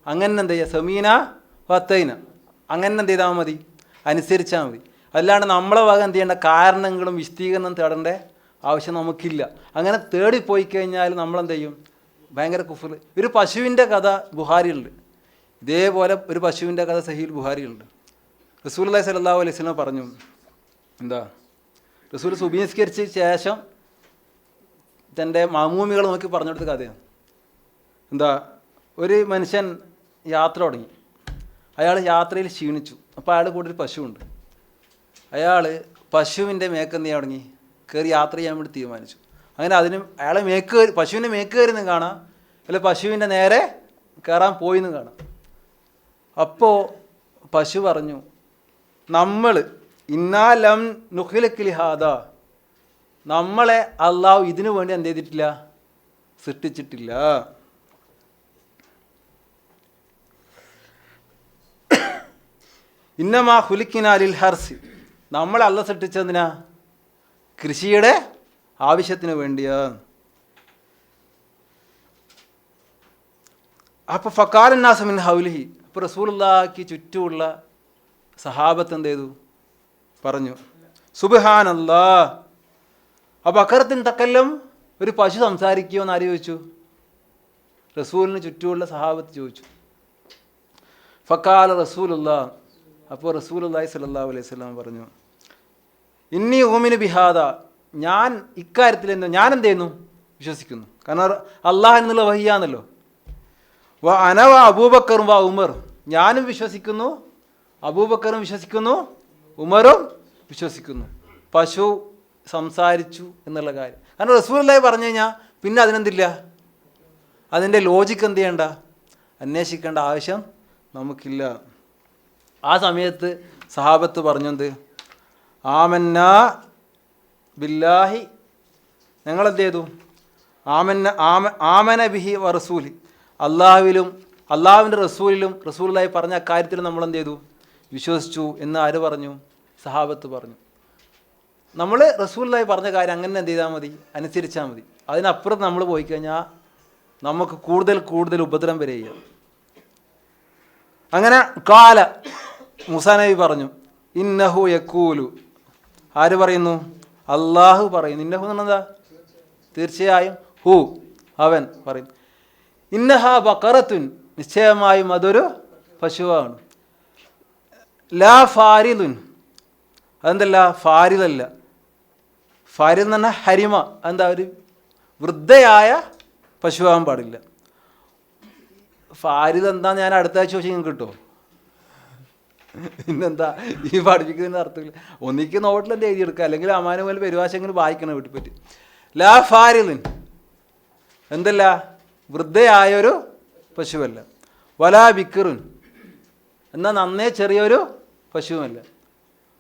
അങ്ങനെ എന്ത് ചെയ്യുക, സമീന വത്തൈന, അങ്ങനെ എന്ത് ചെയ്താൽ മതി, അനുസരിച്ചാൽ മതി. അല്ലാണ്ട് നമ്മളെ വക എന്ത് ചെയ്യേണ്ട കാരണങ്ങളും വിശദീകരണം തേടേണ്ട ആവശ്യം നമുക്കില്ല. അങ്ങനെ തേടിപ്പോയി കഴിഞ്ഞാൽ നമ്മളെന്ത് ചെയ്യും, ഭയങ്കര കുഫർ. ഒരു പശുവിൻ്റെ കഥ ബുഹാരിയിലുണ്ട്, ഇതേപോലെ ഒരു പശുവിൻ്റെ കഥ സഹീൽ ബുഹാരിയിലുണ്ട്. റസൂലുള്ളാഹി സ്വല്ലല്ലാഹു അലൈഹി വസല്ലം പറഞ്ഞു, എന്താ, റസൂൽ സുബ്ഹി നിസ്കരിച്ച ശേഷം തൻ്റെ മാമൂമികൾ നോക്കി പറഞ്ഞു കൊടുത്ത കഥയാണ്. എന്താ, ഒരു മനുഷ്യൻ യാത്ര തുടങ്ങി, അയാൾ യാത്രയിൽ ക്ഷീണിച്ചു. അപ്പോൾ അയാളുടെ കൂടെ ഒരു പശുവുണ്ട്. അയാൾ പശുവിൻ്റെ മേക്കെന്ത് ചെയ്യാൻ തുടങ്ങി, കയറി യാത്ര ചെയ്യാൻ വേണ്ടി തീരുമാനിച്ചു. അങ്ങനെ അയാളെ പശുവിൻ്റെ മേക്ക് കയറിയെന്ന് കാണാം, അല്ലെ പശുവിൻ്റെ നേരെ കയറാൻ പോയിന്ന് കാണാം. അപ്പോൾ പശു പറഞ്ഞു, നമ്മൾ ഇന്നാലം നുഖിലക്കിലിഹാദ, നമ്മളെ അള്ളാഹു ഇതിനു വേണ്ടി എന്ത് ചെയ്തിട്ടില്ല, സൃഷ്ടിച്ചിട്ടില്ല. ഇന്നമാ ഹുലിക്കിനാലിൽ ഹർസി, നമ്മളെ അള്ള സൃഷ്ടിച്ചതിനാ, കൃഷിയുടെ ആവശ്യത്തിന് വേണ്ടിയാ. അപ്പോൾ ഫക്കാലന്നാസമിൻ ഹൗലിഹി, അപ്പോൾ റസൂലുള്ളാഹിക്ക് ചുറ്റുമുള്ള സഹാബത്ത് എന്ത് ചെയ്തു, പറഞ്ഞു സുബ്ഹാനല്ലാഹ്. അപ്പോൾ അക്കരത്തിൻ തക്കല്ലം, ഒരു പശു സംസാരിക്കുമോ എന്ന് ആര് ചോദിച്ചു, റസൂലിന് ചുറ്റുമുള്ള സഹാബത്ത് ചോദിച്ചു. ഫക്കാല റസൂലുള്ളാഹ്, അപ്പോൾ റസൂലുള്ളാഹി സ്വല്ലല്ലാഹു അലൈഹി വസല്ലം പറഞ്ഞു, ഇന്നി ഊമിന് ബിഹാദ, ഞാൻ ഇക്കാര്യത്തിൽ ഞാൻ എന്ത് ചെയ്യുന്നു, വിശ്വസിക്കുന്നു. കാരണം അള്ളാഹ് എന്നുള്ള വഹിയാന്നല്ലോ. അനവ അബൂബക്കറും വ ഉമർ, ഞാനും വിശ്വസിക്കുന്നു, അബൂബക്കറും വിശ്വസിക്കുന്നു, ഉമറും വിശ്വസിക്കുന്നു. പശു സംസാരിച്ചു എന്നുള്ള കാര്യം. കാരണം റസൂലുള്ളാഹി പറഞ്ഞു കഴിഞ്ഞാൽ പിന്നെ അതിനെന്തില്ല, അതിൻ്റെ ലോജിക്ക് എന്ത് ചെയ്യണ്ട, അന്വേഷിക്കേണ്ട ആവശ്യം നമുക്കില്ല. ആ സമയത്ത് സഹാബത്ത് പറഞ്ഞത് ആമന്ന ബില്ലാഹി, ഞങ്ങളെന്ത് ചെയ്തു, ആമന ബിഹി വ റസൂലി, അള്ളാഹുവിലും അള്ളാഹുവിൻ്റെ റസൂലിലും റസൂലുള്ളാഹി പറഞ്ഞ കാര്യത്തിലും നമ്മളെന്ത് ചെയ്തു, വിശ്വസിച്ചു എന്ന് ആര് പറഞ്ഞു, സഹാബത്ത് പറഞ്ഞു. നമ്മൾ റസൂലുള്ളാഹി പറഞ്ഞ കാര്യം അങ്ങനെ എന്ത് ചെയ്താൽ മതി, അനുസരിച്ചാൽ മതി. അതിനപ്പുറത്ത് നമ്മൾ പോയി കഴിഞ്ഞാൽ നമുക്ക് കൂടുതൽ ഉപദ്രവം വരെ ചെയ്യാം. അങ്ങനെ കാല മൂസാ നബി പറഞ്ഞു, ഇന്നഹു യക്കൂലു, ആര് പറയുന്നു, അള്ളാഹു പറയുന്നു. ഇന്നഹു എന്ന് പറഞ്ഞാൽ തീർച്ചയായും, ഹു അവൻ പറയും, ഇന്നഹ ബഖറത്തുൻ, നിശ്ചയമായും അതൊരു പശുവാണ്, ലാ ഫാരിദുൻ, അതെന്തല്ല ഫാരിദല്ല, ഫാരിദ് എന്ന് പറഞ്ഞാൽ ഹരിമ, എന്താ ഒരു വൃദ്ധയായ പശുവാകാൻ പാടില്ല. ഫാരിദ് എന്താന്ന് ഞാൻ അടുത്ത ആഴ്ച ചോദിച്ചാൽ നിങ്ങൾക്ക് കിട്ടുമോ? പിന്നെന്താ ഈ പഠിപ്പിക്കുന്നതിന് അർത്ഥമില്ല. ഒന്നിക്ക് നോട്ടിൽ എന്ത് എഴുതിയെടുക്കുക, അല്ലെങ്കിൽ അമാന പോലെ പെരുവാശെങ്കിലും വായിക്കണം വീട്ടിൽ പറ്റി. ലാ ഫാരിദിൻ എന്തല്ല, വൃദ്ധയായൊരു പശുവല്ല. വലാ ബിക്കറുൻ, എന്നാൽ നന്നേ ചെറിയൊരു പശുവല്ല.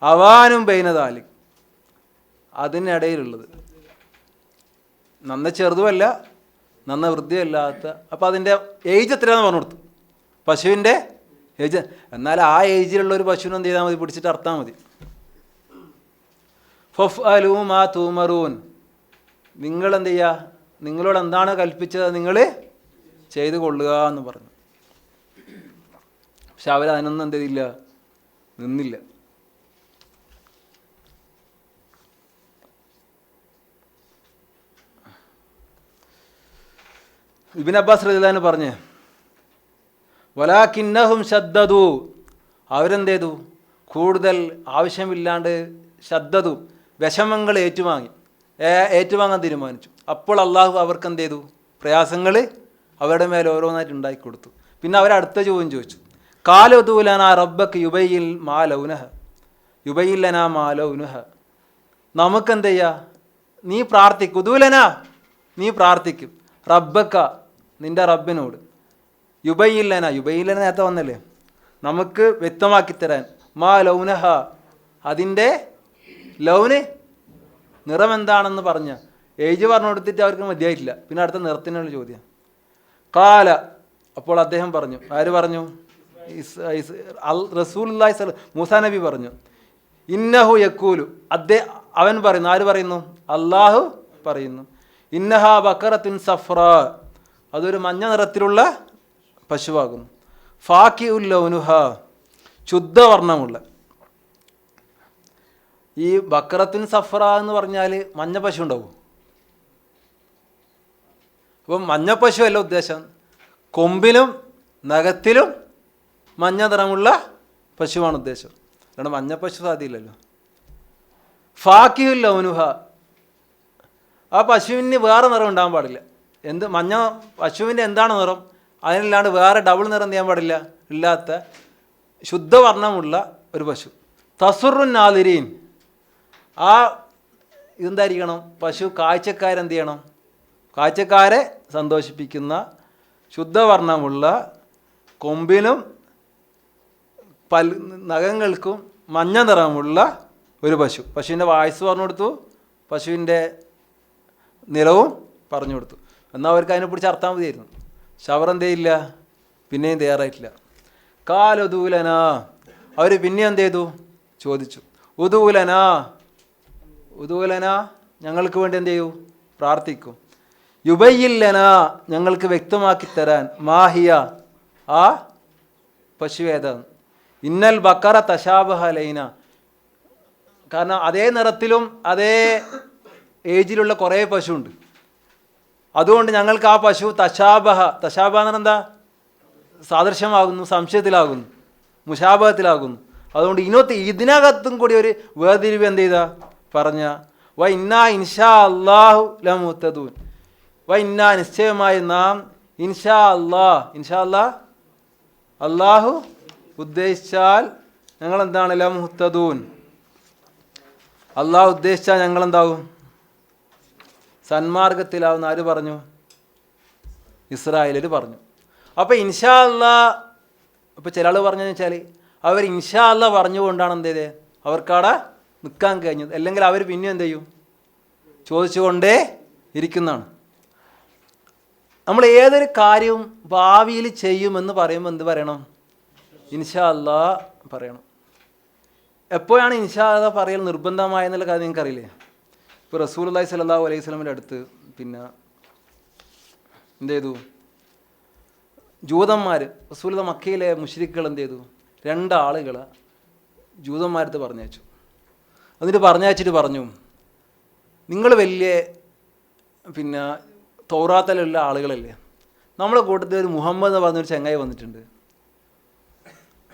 അവാനും ബൈനതാലി, അതിനിടയിലുള്ളത്, നന്ന ചെറുതുമല്ല നന്ന വൃദ്ധിയല്ലാത്ത. അപ്പോൾ അതിൻ്റെ ഏജ് എത്രയാണെന്ന് പറഞ്ഞു കൊടുത്തു, പശുവിൻ്റെ ഏജ്. എന്നാൽ ആ ഏജിലുള്ള ഒരു പശുവിനെ എന്ത് ചെയ്താൽ മതി, പിടിച്ചിട്ട് അറുത്താൽ മതി. ഫഫ് അലൂ മാ തൂമറൂൻ, നിങ്ങളെന്ത് ചെയ്യുക, നിങ്ങളോട് എന്താണ് കൽപ്പിച്ചത് നിങ്ങൾ ചെയ്ത് കൊള്ളുക എന്ന് പറഞ്ഞു. പക്ഷെ അവരതിനൊന്നും എന്ത് ചെയ്തില്ല, നിന്നില്ല. ഇബ്നു അബ്ബാസ് റളിയല്ലാഹു അൻഹു പറഞ്ഞ്, വലാകിന്നഹും ശദ്ദദു, അവരെന്ത് ചെയ്തു, കൂടുതൽ ആവശ്യമില്ലാണ്ട് ശദ്ദദു, വിഷമങ്ങൾ ഏറ്റുവാങ്ങാൻ തീരുമാനിച്ചു. അപ്പോൾ അള്ളാഹു അവർക്ക് എന്ത് ചെയ്തു, പ്രയാസങ്ങൾ അവരുടെ മേലെ ഓരോന്നായിട്ട് ഉണ്ടാക്കി കൊടുത്തു. പിന്നെ അവരടുത്ത ചോദ്യം ചോദിച്ചു, കാലുദൂലന റബ്ബക്ക് യുബയിൽ മാ ലൗനഹ, യുബയില്ലന മാ ലൗനഹ, നമുക്കെന്ത് ചെയ്യുക, നീ പ്രാർത്ഥിക്കും, ഉദൂലന നീ പ്രാർത്ഥിക്കും, റബ്ബക്ക നിൻ്റെ റബ്ബിനോട്, യുബയില്ലന നേരത്തെ വന്നല്ലേ, നമുക്ക് വ്യക്തമാക്കി തരാൻ, മാ ലൗനഹ അതിൻ്റെ ലൗന് നിറം എന്താണെന്ന് പറഞ്ഞ ഏജ് പറഞ്ഞു കൊടുത്തിട്ട് അവർക്ക് മതിയായിട്ടില്ല. പിന്നെ അടുത്ത നിറത്തിനുള്ള ചോദ്യം. കാല, അപ്പോൾ അദ്ദേഹം പറഞ്ഞു, ആര് പറഞ്ഞു, റസൂലുള്ളാഹി മൂസാ നബി പറഞ്ഞു, ഇന്നഹു യക്കൂലു, അവൻ പറയുന്നു, ആര് പറയുന്നു, അള്ളാഹു പറയുന്നു, ഇന്നഹ ബക്കറത്തുൻ സഫ്ര, അതൊരു മഞ്ഞ നിറത്തിലുള്ള പശുവാകുന്നു, ഫാക്കി ഉല്ലൗനുഹ ശുദ്ധവർണ്ണമുള്ള. ഈ ബക്കറത്തുൻ സഫ്ര എന്ന് പറഞ്ഞാൽ മഞ്ഞ പശു ഉണ്ടാവും. അപ്പം മഞ്ഞ പശു അല്ല ഉദ്ദേശം, കൊമ്പിലും നഖത്തിലും മഞ്ഞ നിറമുള്ള പശുവാണ് ഉദ്ദേശം. കാരണം മഞ്ഞ പശു സാധ്യമില്ലല്ലോ. ഫാക്കിഹുൽ ലൗനുഹ, ആ പശുവിന് വേറെ നിറം ഉണ്ടാകാൻ പാടില്ല. മഞ്ഞ പശുവിൻ്റെ എന്താണ് നിറം, അതിനല്ലാണ്ട് വേറെ ഡബിൾ നിറം ചെയ്യാൻ പാടില്ല, ഇല്ലാത്ത ശുദ്ധവർണ്ണമുള്ള ഒരു പശു. തസുറുൻ നാദിരീൻ, ആ ഇതെന്തായിരിക്കണം, പശു കാഴ്ചക്കാരെന്ത് ചെയ്യണം, കാഴ്ചക്കാരെ സന്തോഷിപ്പിക്കുന്ന ശുദ്ധവർണ്ണമുള്ള, കൊമ്പിനും നഖങ്ങൾക്കും മഞ്ഞ നിറമുള്ള ഒരു പശു. പശുവിൻ്റെ വയസ്സ് പറഞ്ഞു കൊടുത്തു, പശുവിൻ്റെ നിലവും പറഞ്ഞു കൊടുത്തു. എന്നാൽ അവർക്ക് അതിനെ പിടിച്ച് അർത്താൻ മതിയായിരുന്നു. ഷവർ എന്ത് ചെയ്യില്ല, പിന്നെയും തയ്യാറായിട്ടില്ല. കാലുദൂലന, അവർ പിന്നെയും എന്ത് ചെയ്തു, ചോദിച്ചു, ഉദൂലന ഞങ്ങൾക്ക് വേണ്ടി എന്ത് ചെയ്യൂ, പ്രാർത്ഥിക്കും, യുബയില്ലന ഞങ്ങൾക്ക് വ്യക്തമാക്കി തരാൻ, മാഹിയ ആ പശുവേദം, ഇന്നൽ ബക്കറ തശാബഹ ലൈന, കാരണം അതേ നിറത്തിലും അതേ ഏജിലുള്ള കുറേ പശുവുണ്ട്, അതുകൊണ്ട് ഞങ്ങൾക്ക് ആ പശു തശാബഹ എന്ന് പറഞ്ഞാൽ എന്താ, സാദൃശ്യമാകുന്നു, സംശയത്തിലാകുന്നു, മുഷാബഹത്തിലാകുന്നു. അതുകൊണ്ട് ഇതിനകത്തും കൂടി ഒരു വേർതിരിവ് എന്ത് ചെയ്താൽ പറഞ്ഞ വ ഇന്നാ ഇൻഷാ അല്ലാഹു ലമുഹ്തദൂൻ, വ ഇന്നാ നിശ്ചയമായി നാം ഇൻഷാ അല്ലാഹ് അള്ളാഹു ഉദ്ദേശിച്ചാൽ ഞങ്ങൾ എന്താണ് ലമുഹ്തദൂൻ, അള്ളാഹു ഉദ്ദേശിച്ചാൽ ഞങ്ങൾ എന്താവും സന്മാർഗത്തിലാവുന്ന. ആര് പറഞ്ഞു? ഇസ്രായേലിൽ പറഞ്ഞു. അപ്പോൾ ഇൻഷാ അല്ലാഹ്, ഇപ്പോൾ ചില ആൾ പറഞ്ഞതെന്ന് വെച്ചാൽ അവർ ഇൻഷാ അല്ലാഹ് പറഞ്ഞുകൊണ്ടാണ് എന്ത് ചെയ്തത് അവർക്കവിടെ നിൽക്കാൻ കഴിഞ്ഞത്. അല്ലെങ്കിൽ അവർ പിന്നെ എന്ത് ചെയ്യും? ചോദിച്ചുകൊണ്ടേ ഇരിക്കുന്നതാണ്. നമ്മൾ ഏതൊരു കാര്യവും ഭാവിയിൽ ചെയ്യുമെന്ന് പറയുമ്പോൾ എന്ത് പറയണം? ഇൻഷാ അല്ലാഹ് പറയണം. എപ്പോഴാണ് ഇൻഷാ അല്ലാഹ് പറയൽ നിർബന്ധമായെന്നുള്ള കാര്യം നിങ്ങൾക്കറിയില്ലേ? ഇപ്പോൾ റസൂലുള്ളാഹി സ്വല്ലല്ലാഹു അലൈഹി വസല്ലമയുടെ അടുത്ത് പിന്നെ എന്ത് ചെയ്തു? ജൂതന്മാർ, റസൂലുള്ളാഹി മക്കയിലെ മുശ്രിക്കുകൾ എന്ത് ചെയ്തു? 2 ആളുകളെ ജൂതന്മാരടുത്ത് പറഞ്ഞയച്ചു. എന്നിട്ട് പറഞ്ഞയച്ചിട്ട് പറഞ്ഞു, നിങ്ങൾ വലിയ പിന്നെ തൗറാത്തിലുള്ള ആളുകളല്ലേ, നമ്മളെ കൂട്ടത്തിൽ ഒരു മുഹമ്മദ് എന്ന് പറഞ്ഞൊരു ചങ്ങായി വന്നിട്ടുണ്ട്,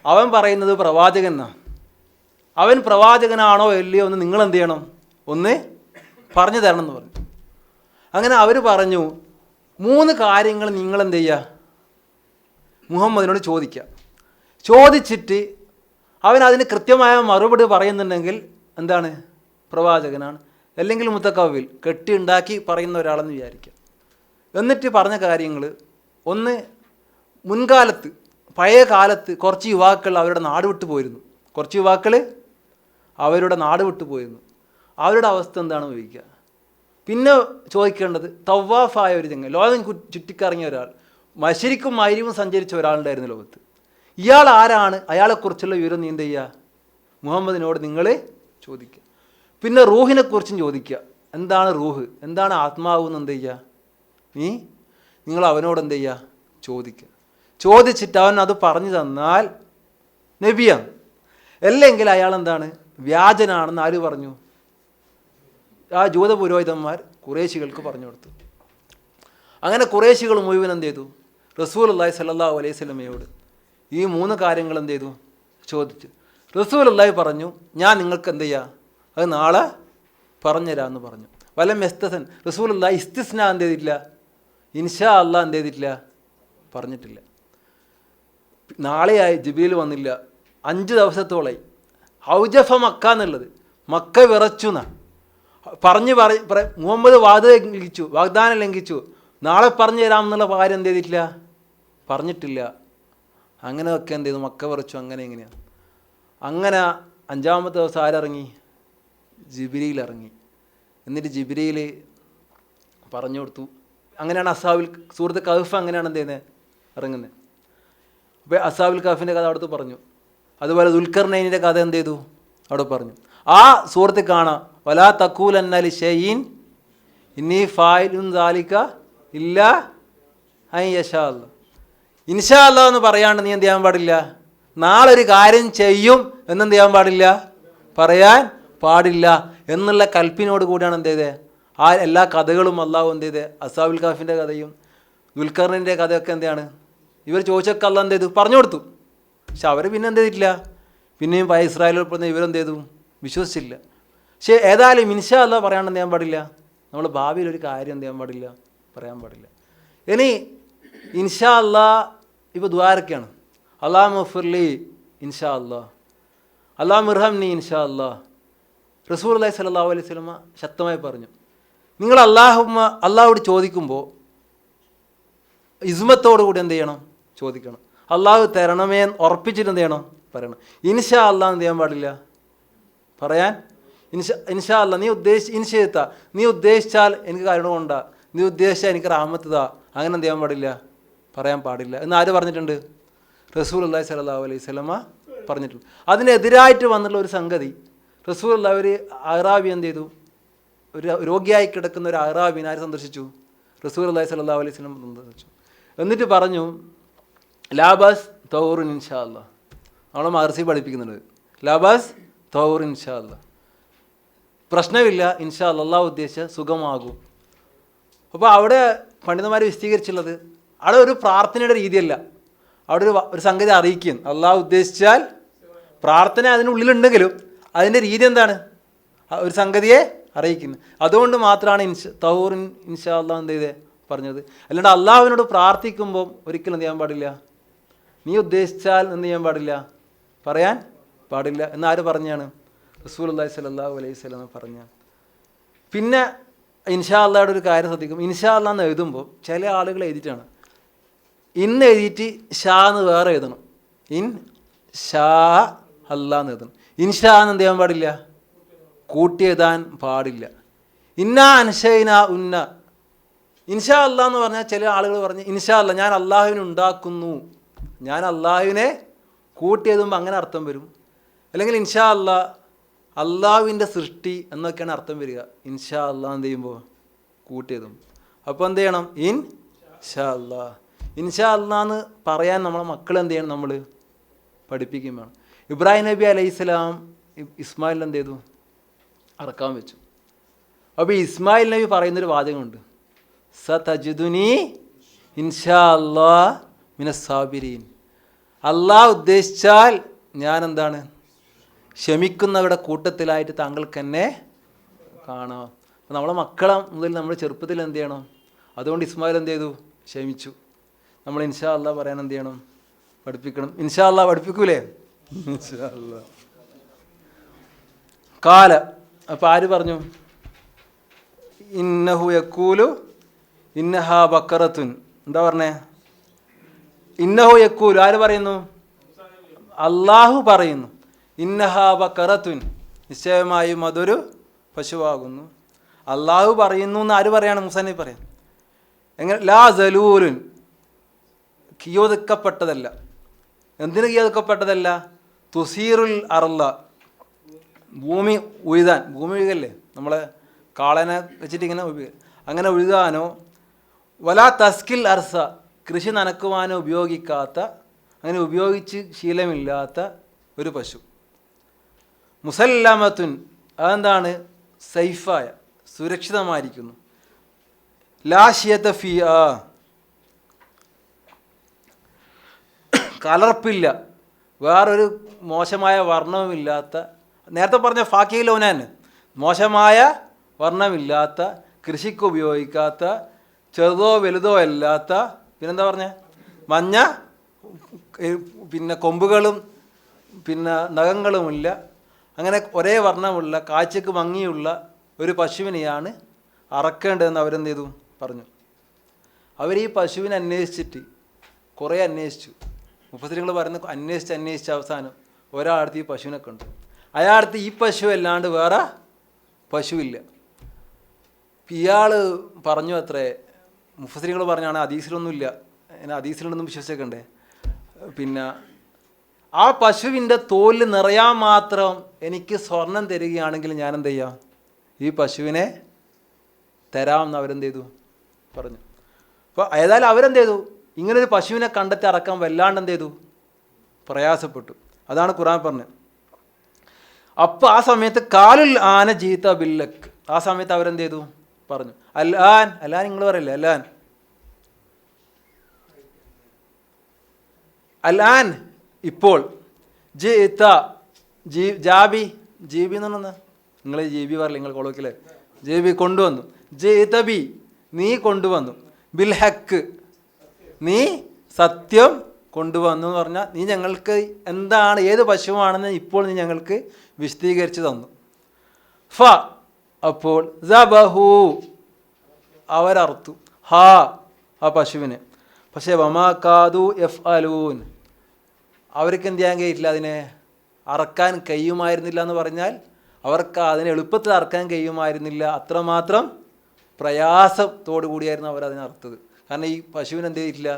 അവൻ പറയുന്നത് പ്രവാചകനാണ്, അവൻ പ്രവാചകനാണോ അല്ലയോ എന്ന് നിങ്ങൾ എന്ത് ചെയ്യണം, ഒന്ന് പറഞ്ഞു തരണം എന്ന് പറഞ്ഞു. അങ്ങനെ അവർ പറഞ്ഞു 3 കാര്യങ്ങൾ നിങ്ങൾ എന്ത് ചെയ്യുക, മുഹമ്മദിനോട് ചോദിക്കുക. ചോദിച്ചിട്ട് അവൻ അതിന് കൃത്യമായ മറുപടി പറയുന്നുണ്ടെങ്കിൽ എന്താണ്? പ്രവാചകനാണ്. അല്ലെങ്കിൽ മുത്തക്കവ്വിൽ കെട്ടിയുണ്ടാക്കി പറയുന്ന ഒരാളെന്ന് വിചാരിക്കുക. എന്നിട്ട് പറഞ്ഞ കാര്യങ്ങൾ, ഒന്ന് മുൻകാലത്ത് പഴയ കാലത്ത് കുറച്ച് യുവാക്കൾ അവരുടെ നാട് വിട്ടു പോയിരുന്നു, കുറച്ച് യുവാക്കൾ അവരുടെ നാട് വിട്ടു പോയിരുന്നു, അവരുടെ അവസ്ഥ എന്താണ് ചോദിക്കുക. പിന്നെ ചോദിക്കേണ്ടത് തവ്വാഫായ ഒരു ചങ്ങ, ലോകം ചുറ്റിക്കറങ്ങിയ ഒരാൾ, മശരിക്കും മഗ്രിബും സഞ്ചരിച്ച ഒരാളുണ്ടായിരുന്നു ലോകത്ത്. ഇയാൾ ആരാണ്? അയാളെക്കുറിച്ചുള്ള വിവരം നീ എന്ത് ചെയ്യുക? മുഹമ്മദിനോട് നിങ്ങൾ ചോദിക്കുക. പിന്നെ റൂഹിനെക്കുറിച്ചും ചോദിക്കുക. എന്താണ് റൂഹ്, എന്താണ് ആത്മാവ് എന്ന് എന്ത് ചെയ്യുക? നിങ്ങൾ അവനോട് എന്ത് ചെയ്യുക? ചോദിക്കുക. ചോദിച്ചിട്ട് അവൻ അത് പറഞ്ഞു തന്നാൽ നബിയാണ്, അല്ലെങ്കിൽ അയാൾ എന്താണ്? വ്യാജനാണെന്ന് ആര് പറഞ്ഞു? ആ ജൂത പുരോഹിതന്മാർ ഖുറൈശികൾക്ക് പറഞ്ഞു കൊടുത്തു. അങ്ങനെ ഖുറൈശികൾ മുഴുവൻ എന്ത് ചെയ്തു? റസൂലുള്ളാഹി സ്വല്ലല്ലാഹു അലൈഹി വസല്ലമയോട് ഈ 3 കാര്യങ്ങൾ എന്ത് ചെയ്തു? ചോദിച്ചു. റസൂലുള്ളാഹി പറഞ്ഞു, ഞാൻ നിങ്ങൾക്ക് എന്ത് ചെയ്യുക, അത് നാളെ പറഞ്ഞുതരാമെന്ന് പറഞ്ഞു. വലം എസ്തസൻ, റസൂലുള്ളാഹി ഇസ്തിസ്ന എന്ത് ചെയ്തിട്ടില്ല, ഇൻഷാ അല്ലാഹ് എന്ത് ചെയ്തിട്ടില്ല, പറഞ്ഞിട്ടില്ല. നാളെയായി ജിബ്രീൽ വന്നില്ല, 5 ദിവസത്തോളായി. ഔജഫ മക്ക എന്നുള്ളത് മക്ക വിറച്ചു എന്നാ പറഞ്ഞ് മുഹമ്മദ് വാഗ്ദാനം ലംഘിച്ചു, നാളെ പറഞ്ഞു തരാമെന്നുള്ള കാര്യം എന്ത് ചെയ്തിട്ടില്ല, പറഞ്ഞിട്ടില്ല. അങ്ങനെയൊക്കെ എന്ത് ചെയ്തു? മക്ക വിറച്ചു. അങ്ങനെ എങ്ങനെയാണ്? അങ്ങനെ 5-ാമത്തെ ദിവസം ആരിറങ്ങി? ജിബ്രീൽ ഇറങ്ങി. എന്നിട്ട് ജിബ്രീൽ പറഞ്ഞു കൊടുത്തു. അങ്ങനെയാണ് അസ്ഹാബുൽ സൂറത്ത് കഹ്ഫ് അങ്ങനെയാണ് എന്ത് ചെയ്യുന്നത്, ഇറങ്ങുന്നത്. അപ്പോൾ അസ്ഹാബുൽ കഹ്ഫിൻ്റെ കഥ അവിടുത്തെ പറഞ്ഞു. അതുപോലെ ദുൽഖർനൈനിൻ്റെ കഥ എന്ത് ചെയ്തു? അവിടെ പറഞ്ഞു. ആ സൂറത്തിൽ കാണാം, വലാ തഖൂലന്ന ലിശൈഇൻ ഇന്നി ഫായിലുൻ ദാലിക ഇല്ലാ അൻ യശാ അല്ലാഹ്. ഇൻഷാ അല്ലാഹ് എന്ന് പറയാണ്ട് നീ എന്ത് ചെയ്യാൻ പാടില്ല, നാളെ ഒരു കാര്യം ചെയ്യും എന്നെന്ത് ചെയ്യാൻ പാടില്ല, പറയാൻ പാടില്ല എന്നുള്ള കൽപ്പിനോട് കൂടിയാണ് എന്ത് ചെയ്തത് ആ എല്ലാ കഥകളും അള്ളാഹു എന്ത് ചെയ്തത്. അസ്ഹാബുൽ കഹ്ഫിൻ്റെ കഥയും ദുൽഖർനൈൻ്റെ കഥയൊക്കെ എന്താണ്, ഇവർ ചോദിച്ചൊക്കെ അള്ളാഹ് എന്ത് ചെയ്തു? പറഞ്ഞു കൊടുത്തു. പക്ഷെ അവർ പിന്നെ എന്ത് ചെയ്തിട്ടില്ല, പിന്നെയും പഴയ ഇസ്രായേലിൽ പെടുന്ന ഇവരെന്ത് ചെയ്തു? വിശ്വസിച്ചില്ല. പക്ഷേ ഏതായാലും ഇൻഷാ അല്ലാഹ് പറയാണ്ട് എന്ത് ചെയ്യാൻ പാടില്ല, നമ്മൾ ഭാവിയിൽ ഒരു കാര്യം എന്ത് ചെയ്യാൻ പാടില്ല, പറയാൻ പാടില്ല. ഇനി ഇൻഷാ അല്ലാഹ് ഇപ്പോൾ ദ്വാരക്കാണ്, അല്ലാഹു മഗ്ഫിർലി ഇൻഷാ അല്ലാഹ്, അല്ലാഹു മിർഹംനി ഇൻഷാ അല്ലാഹ്. റസൂലുള്ളാഹി സ്വല്ലല്ലാഹു അലൈഹി വസല്ലമ ശക്തമായി പറഞ്ഞു, നിങ്ങൾ അള്ളാഹുവോട് ചോദിക്കുമ്പോൾ ഇസ്മത്തോടു കൂടി എന്ത് ചെയ്യണം, ചോദിക്കണം. അള്ളാഹു തരണമേ ഉറപ്പിച്ചിട്ട് എന്ത് ചെയ്യണം, പറയണം. ഇൻഷാ അല്ലാഹ് എന്ത് ചെയ്യാൻ പാടില്ല, പറയാൻ ഇൻഷാ അല്ലാഹ് നീ ഉദ്ദേശിച്ചാൽ എനിക്ക് കരുണ കൊണ്ടാ, നീ ഉദ്ദേശിച്ചാൽ എനിക്ക് റഹ്മത്ത് അങ്ങനെ എന്ത് ചെയ്യാൻ പാടില്ല, പറയാൻ പാടില്ല എന്ന് ആര് പറഞ്ഞിട്ടുണ്ട്? റസൂലുള്ളാഹി സ്വല്ലല്ലാഹു അലൈഹി വസല്ലമ പറഞ്ഞിട്ടുണ്ട്. അതിനെതിരായിട്ട് വന്നുള്ള ഒരു സംഗതി, റസൂലുള്ളാഹി ഒരു അഅ്റാബി എന്ത് ചെയ്തു, ഒരു രോഗിയായി കിടക്കുന്ന ഒരു അഅ്റാബിനെ ആര് സന്ദർശിച്ചു? റസൂലുള്ളാഹി സ്വല്ലല്ലാഹു അലൈഹി വസല്ലം സന്ദർശിച്ചു. എന്നിട്ട് പറഞ്ഞു, ലാബാസ് തൗറുൻ ഇൻഷാ അല്ലാഹ്. നമ്മളെ മഹർസി പഠിപ്പിക്കുന്നുണ്ട്, ലാബാസ് തൗറുൻ ഇൻഷാ അല്ലാഹ്, പ്രശ്നമില്ല, ഇൻഷാ അല്ലാഹ്, അല്ലാഹു ഉദ്ദേശിച്ച സുഖമാകും. അപ്പോൾ അവിടെ പണ്ഡിതന്മാർ വിശദീകരിച്ചുള്ളത്, അവിടെ ഒരു പ്രാർത്ഥനയുടെ രീതിയല്ല, അവിടെ ഒരു സംഗതി അറിയിക്കുകയാണ്. അള്ളാഹു ഉദ്ദേശിച്ചാൽ പ്രാർത്ഥന അതിനുള്ളിലുണ്ടെങ്കിലും അതിൻ്റെ രീതി എന്താണ്, ഒരു സംഗതിയെ അറിയിക്കുന്നത്. അതുകൊണ്ട് മാത്രമാണ് തൗർ ഇൻഷാ അള്ളാഹ് എന്ത് ചെയ്തേ പറഞ്ഞത്. അല്ലാണ്ട് അള്ളാഹുവിനോട് പ്രാർത്ഥിക്കുമ്പോൾ ഒരിക്കലും എന്ത് ചെയ്യാൻ പാടില്ല, നീ ഉദ്ദേശിച്ചാൽ എന്ത് ചെയ്യാൻ പാടില്ല, പറയാൻ പാടില്ല എന്നാര് പറഞ്ഞാണ്? റസൂലുള്ളാഹി സ്വല്ലല്ലാഹു അലൈഹി വസല്ലം പറഞ്ഞ. പിന്നെ ഇൻഷാ അള്ളാഹയുടെ ഒരു കാര്യം ശ്രദ്ധിക്കും. ഇൻഷാ അള്ളാഹ് എന്ന് എഴുതുമ്പോൾ ചില ആളുകൾ എഴുതിയിട്ടാണ് ഇന്ന് എഴുതിയിട്ട് ഷാ എന്ന് വേറെ എഴുതണം. ഇൻ ഷാ അല്ലാ എന്ന് എഴുതണം. ഇൻഷാ എന്ന് എന്ത് ചെയ്യാൻ പാടില്ല, കൂട്ടി എഴുതാൻ പാടില്ല. ഇന്ന അൻഷൈന ഉന്ന. ഇൻഷാ അല്ലാ എന്ന് പറഞ്ഞാൽ ചില ആളുകൾ പറഞ്ഞ് ഇൻഷാ അല്ലാ ഞാൻ അള്ളാഹുവിനെ ഉണ്ടാക്കുന്നു, ഞാൻ അള്ളാഹുവിനെ കൂട്ടി എഴുതുമ്പോൾ അങ്ങനെ അർത്ഥം വരും. അല്ലെങ്കിൽ ഇൻഷാ അല്ലാ അള്ളാഹുവിൻ്റെ സൃഷ്ടി എന്നൊക്കെയാണ് അർത്ഥം വരിക. ഇൻഷാ അല്ലാ എന്ത് ചെയ്യുമ്പോൾ കൂട്ടി എഴുതും. അപ്പോൾ എന്ത് ചെയ്യണം? ഇൻഷാ അല്ലാ. ഇൻഷാ അല്ലാ എന്ന് പറയാൻ നമ്മളെ മക്കൾ എന്ത് ചെയ്യണം? നമ്മൾ പഠിപ്പിക്കുകയും വേണം. ഇബ്രാഹിം നബി അലൈഹിസ്സലാം ഇസ്മായിൽ എന്ത് ചെയ്തു? അറക്കാൻ വെച്ചു. അപ്പോൾ ഇസ്മായിൽ നബി പറയുന്നൊരു വാചകമുണ്ട്, സതജിദുനി ഇൻഷാ അല്ലാ മിനസ്സാബിരീൻ. അള്ളാഹ് ഉദ്ദേശിച്ചാൽ ഞാൻ എന്താണ്, ക്ഷമിക്കുന്നവരുടെ കൂട്ടത്തിലായിട്ട് താങ്കൾക്ക് എന്നെ കാണാം. അപ്പോൾ നമ്മളെ മക്കളെ മുതൽ നമ്മൾ ചെറുപ്പത്തിൽ എന്ത് ചെയ്യണം? അതുകൊണ്ട് ഇസ്മായിൽ എന്ത് ചെയ്തു? ക്ഷമിച്ചു. നമ്മൾ ഇൻഷാ അല്ലാ പറയാൻ എന്ത് ചെയ്യണം? പഠിപ്പിക്കണം. ഇൻഷാ അല്ലാ പഠിപ്പിക്കൂലേ? ഇൻഷാ അല്ലാ. കാല. അപ്പോൾ ആര് പറഞ്ഞു? ഇന്നഹു യക്കൂലു ഇന്നഹാ ബക്കറത്തുൻ. എന്താ പറഞ്ഞേ? ഇന്നഹു യക്കൂലു. ആര് പറയുന്നു? അള്ളാഹു പറയുന്നു. ഇന്നഹാ ബക്കറത്തുൻ, നിശ്ചയമായും അതൊരു പശുവാകുന്നു. അള്ളാഹു പറയുന്നു എന്ന് ആര് പറയാണ്? മുസന്നഫ് പറയാം. എങ്ങനെ? ലാ സലൂലുൻ, കിയോതിക്കപ്പെട്ടതല്ല. എന്തിന് കിയോതിക്കപ്പെട്ടതല്ല? തുസീറുൽ അർള, ഭൂമി ഉഴുതാൻ. ഭൂമി ഉഴുകല്ലേ, നമ്മളെ കാളനെ വെച്ചിട്ട് ഇങ്ങനെ അങ്ങനെ ഉഴുതാനോ, വലാ തസ്കിൽ അർസ, കൃഷി നനക്കുവാനോ ഉപയോഗിക്കാത്ത, അങ്ങനെ ഉപയോഗിച്ച് ശീലമില്ലാത്ത ഒരു പശു. മുസല്ലമത്തുൻ, അതെന്താണ്? സൈഫായ, സുരക്ഷിതമായിരിക്കുന്നു. ലാഷിയത ഫിയ, കലർപ്പില്ല, വേറൊരു മോശമായ വർണ്ണവുമില്ലാത്ത, നേരത്തെ പറഞ്ഞ ഫാക്കിലോനാൻ, മോശമായ വർണ്ണമില്ലാത്ത, കൃഷിക്ക് ഉപയോഗിക്കാത്ത, ചെറുതോ വലുതോ അല്ലാത്ത, പിന്നെന്താ പറഞ്ഞ, മഞ്ഞ പിന്നെ കൊമ്പുകളും പിന്നെ നഖങ്ങളുമില്ല, അങ്ങനെ ഒരേ വർണ്ണമുള്ള, കാഴ്ചക്ക് ഭംഗിയുള്ള ഒരു പശുവിനെയാണ് അറക്കേണ്ടതെന്ന് അവരെന്ത് ചെയ്തു? പറഞ്ഞു. അവർ ഈ പശുവിനെ അന്വേഷിച്ചിട്ട് കുറേ അന്വേഷിച്ചു. മുഫസ്സിറുകൾ പറയുന്ന അന്വേഷിച്ച് അവസാനം ഒരാളടുത്ത് ഈ പശുവിനെ കണ്ടു. അയാളടുത്ത് ഈ പശു അല്ലാണ്ട് വേറെ പശുവില്ല. ഇയാൾ പറഞ്ഞു അത്രേ, മുഫസ്സിറുകൾ പറഞ്ഞാണ് ഹദീസിലൊന്നുമില്ല, എന്നെ ഹദീസിലൊന്നും വിശ്വസിക്കണ്ടേ, പിന്നെ ആ പശുവിൻ്റെ തോലിൽ നിറയാൻ മാത്രം എനിക്ക് സ്വർണം തരികയാണെങ്കിൽ ഞാൻ എന്ത് ചെയ്യാം? ഈ പശുവിനെ തരാമെന്ന് അവരെന്ത് ചെയ്തു? പറഞ്ഞു. അപ്പോൾ ഏതായാലും അവരെന്ത് ചെയ്തു? ഇങ്ങനൊരു പശുവിനെ കണ്ടെത്തി അറക്കാൻ വല്ലാണ്ട് എന്ത് ചെയ്തു? പ്രയാസപ്പെട്ടു. അതാണ് ഖുർആൻ പറഞ്ഞത്. അപ്പോൾ ആ സമയത്ത് കാലുൽ ആന ജീത്ത ബില്ലക്ക്, ആ സമയത്ത് അവരെന്ത് ചെയ്തു? പറഞ്ഞു. അല്ലാൻ, അല്ലാൻ നിങ്ങൾ പറയില്ലേ, അല്ലാൻ അല്ലാൻ ഇപ്പോൾ, ജീത്ത ജാബി, ജീബി എന്ന് പറഞ്ഞാൽ നിങ്ങൾ ജീബി പറയില്ല, നിങ്ങൾ കൊളോക്കിലെ ജീബി കൊണ്ടുവന്നു. ജീത്ത ബി, നീ കൊണ്ടുവന്നു. ബിൽ ഹക്ക്, നീ സത്യം കൊണ്ടുവന്നു എന്ന് പറഞ്ഞാൽ നീ ഞങ്ങൾക്ക് എന്താണ്, ഏത് പശുവാണെന്ന് ഇപ്പോൾ നീ ഞങ്ങൾക്ക് വിശദീകരിച്ച് തന്നു. ഫ, അപ്പോൾ സബഹു, അവരറുത്തു. ഹാ, ആ പശുവിനെ. പക്ഷേ വമാ കാദു എഫ് അലൂൻ, അവർക്ക് എന്ത് ചെയ്യാൻ കഴിയില്ല, അതിനെ അറക്കാൻ കഴിയുമായിരുന്നില്ല എന്ന് പറഞ്ഞാൽ അവർക്ക് അതിനെ എളുപ്പത്തിൽ അറക്കാൻ കഴിയുമായിരുന്നില്ല. അത്രമാത്രം പ്രയാസത്തോടു കൂടിയായിരുന്നു അവർ അതിനെ അറുത്തത്. കാരണം ഈ പശുവിന് എന്ത് ചെയ്തിട്ടില്ല,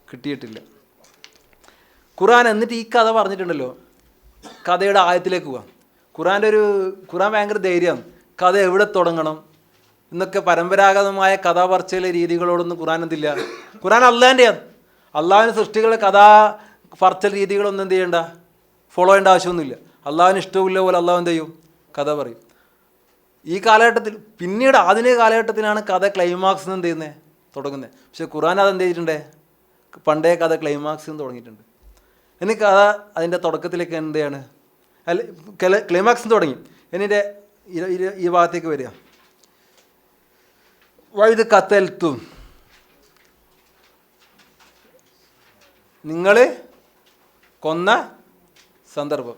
കിട്ടിയിട്ടില്ല. ഖുർആൻ എന്നിട്ട് ഈ കഥ പറഞ്ഞിട്ടുണ്ടല്ലോ, കഥയുടെ ആയത്തിലേക്ക് പോവാം. ഖുർആൻ ഭയങ്കര ധൈര്യമാണ്. കഥ എവിടെ തുടങ്ങണം എന്നൊക്കെ പരമ്പരാഗതമായ കഥാ പറച്ചിലെ രീതികളോടൊന്നും ഖുർആൻ എന്തില്ല. ഖുർആൻ അള്ളാഹിൻ്റെയാണ്. അള്ളാഹുവിൻ്റെ സൃഷ്ടികളുടെ കഥാ പറച്ചൽ രീതികളൊന്നും എന്ത് ചെയ്യേണ്ട, ഫോളോ ചെയ്യേണ്ട ആവശ്യമൊന്നുമില്ല. അള്ളാഹുവിന് ഇഷ്ടമില്ല പോലെ അള്ളാഹു എന്ത് ചെയ്യും? കഥ പറയും. ഈ കാലഘട്ടത്തിൽ, പിന്നീട് ആധുനിക കാലഘട്ടത്തിലാണ് കഥ ക്ലൈമാക്സ് എന്ത് ചെയ്യുന്നത്, തുടങ്ങുന്നത്. പക്ഷേ ഖുർആൻ അതെന്ത് ചെയ്തിട്ടുണ്ട്? പണ്ടേ കഥ ക്ലൈമാക്സ് തുടങ്ങിയിട്ടുണ്ട്. ഇനി കഥ അതിൻ്റെ തുടക്കത്തിലേക്ക് എന്താണ്, ക്ലൈമാക്സ് തുടങ്ങി. എന്നിട്ട് ഈ ഭാഗത്തേക്ക് വരിക. വൈദ് കത്തൽത്തും, നിങ്ങൾ കൊന്ന സന്ദർഭം.